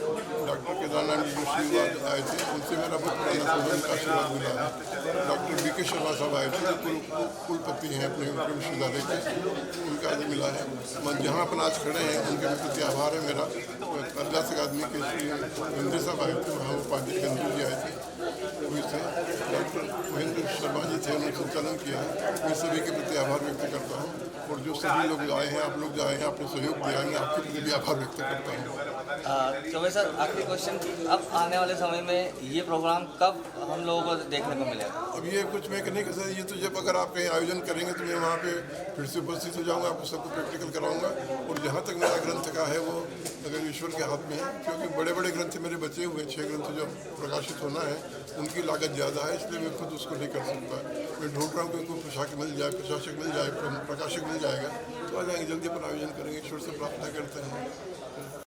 डॉक्टर केदारनाथ जी जोशी आए थे, उनसे मेरा बहुत पुराना संबंध का आशीर्वाद मिला है। डॉक्टर बी के शर्मा साहब आए थे, जो कुलपति हैं अपने विश्वविद्यालय के, उनका आज मिला है। जहाँ अपन आज खड़े हैं उनके प्रति आभार है मेरा। अल्लाह अकादमी के श्री गंदे साहब आए थे, वहाँ उपाध्याय गंदू जी आए थे, वही थे। डॉक्टर महेंद्र शर्मा जी थे, उन्होंने संचालन किया है। मैं सभी के प्रति आभार व्यक्त करता हूँ। और जो सभी लोग आए हैं, आप लोग जो आए हैं, आपने सहयोग दिया है, मैं आपके प्रति भी आभार व्यक्त करता हूँ। चौबे सर, आखिरी क्वेश्चन, अब आने वाले समय में ये प्रोग्राम कब हम लोगों को देखने को मिलेगा? अब ये कुछ मैं कहने का सर, ये तो जब अगर आप कहीं आयोजन करेंगे तो मैं वहाँ पे फिर से उपस्थित हो जाऊँगा, आपको सबको प्रैक्टिकल कराऊँगा। और जहाँ तक मेरा ग्रंथ का है वो अगर ईश्वर के हाथ में है, क्योंकि बड़े बड़े ग्रंथ मेरे बचे हुए 6 ग्रंथ जो प्रकाशित होना है, उनकी लागत ज़्यादा है, इसलिए मैं खुद उसको नहीं कर सकता। मैं ढूंढ रहा हूँ कि कोई प्रशासक मिल जाए, प्रकाशक मिल जाएगा तो आ जाएंगे, जल्दी पर आयोजन करेंगे, ईश्वर से प्रार्थना करते हैं।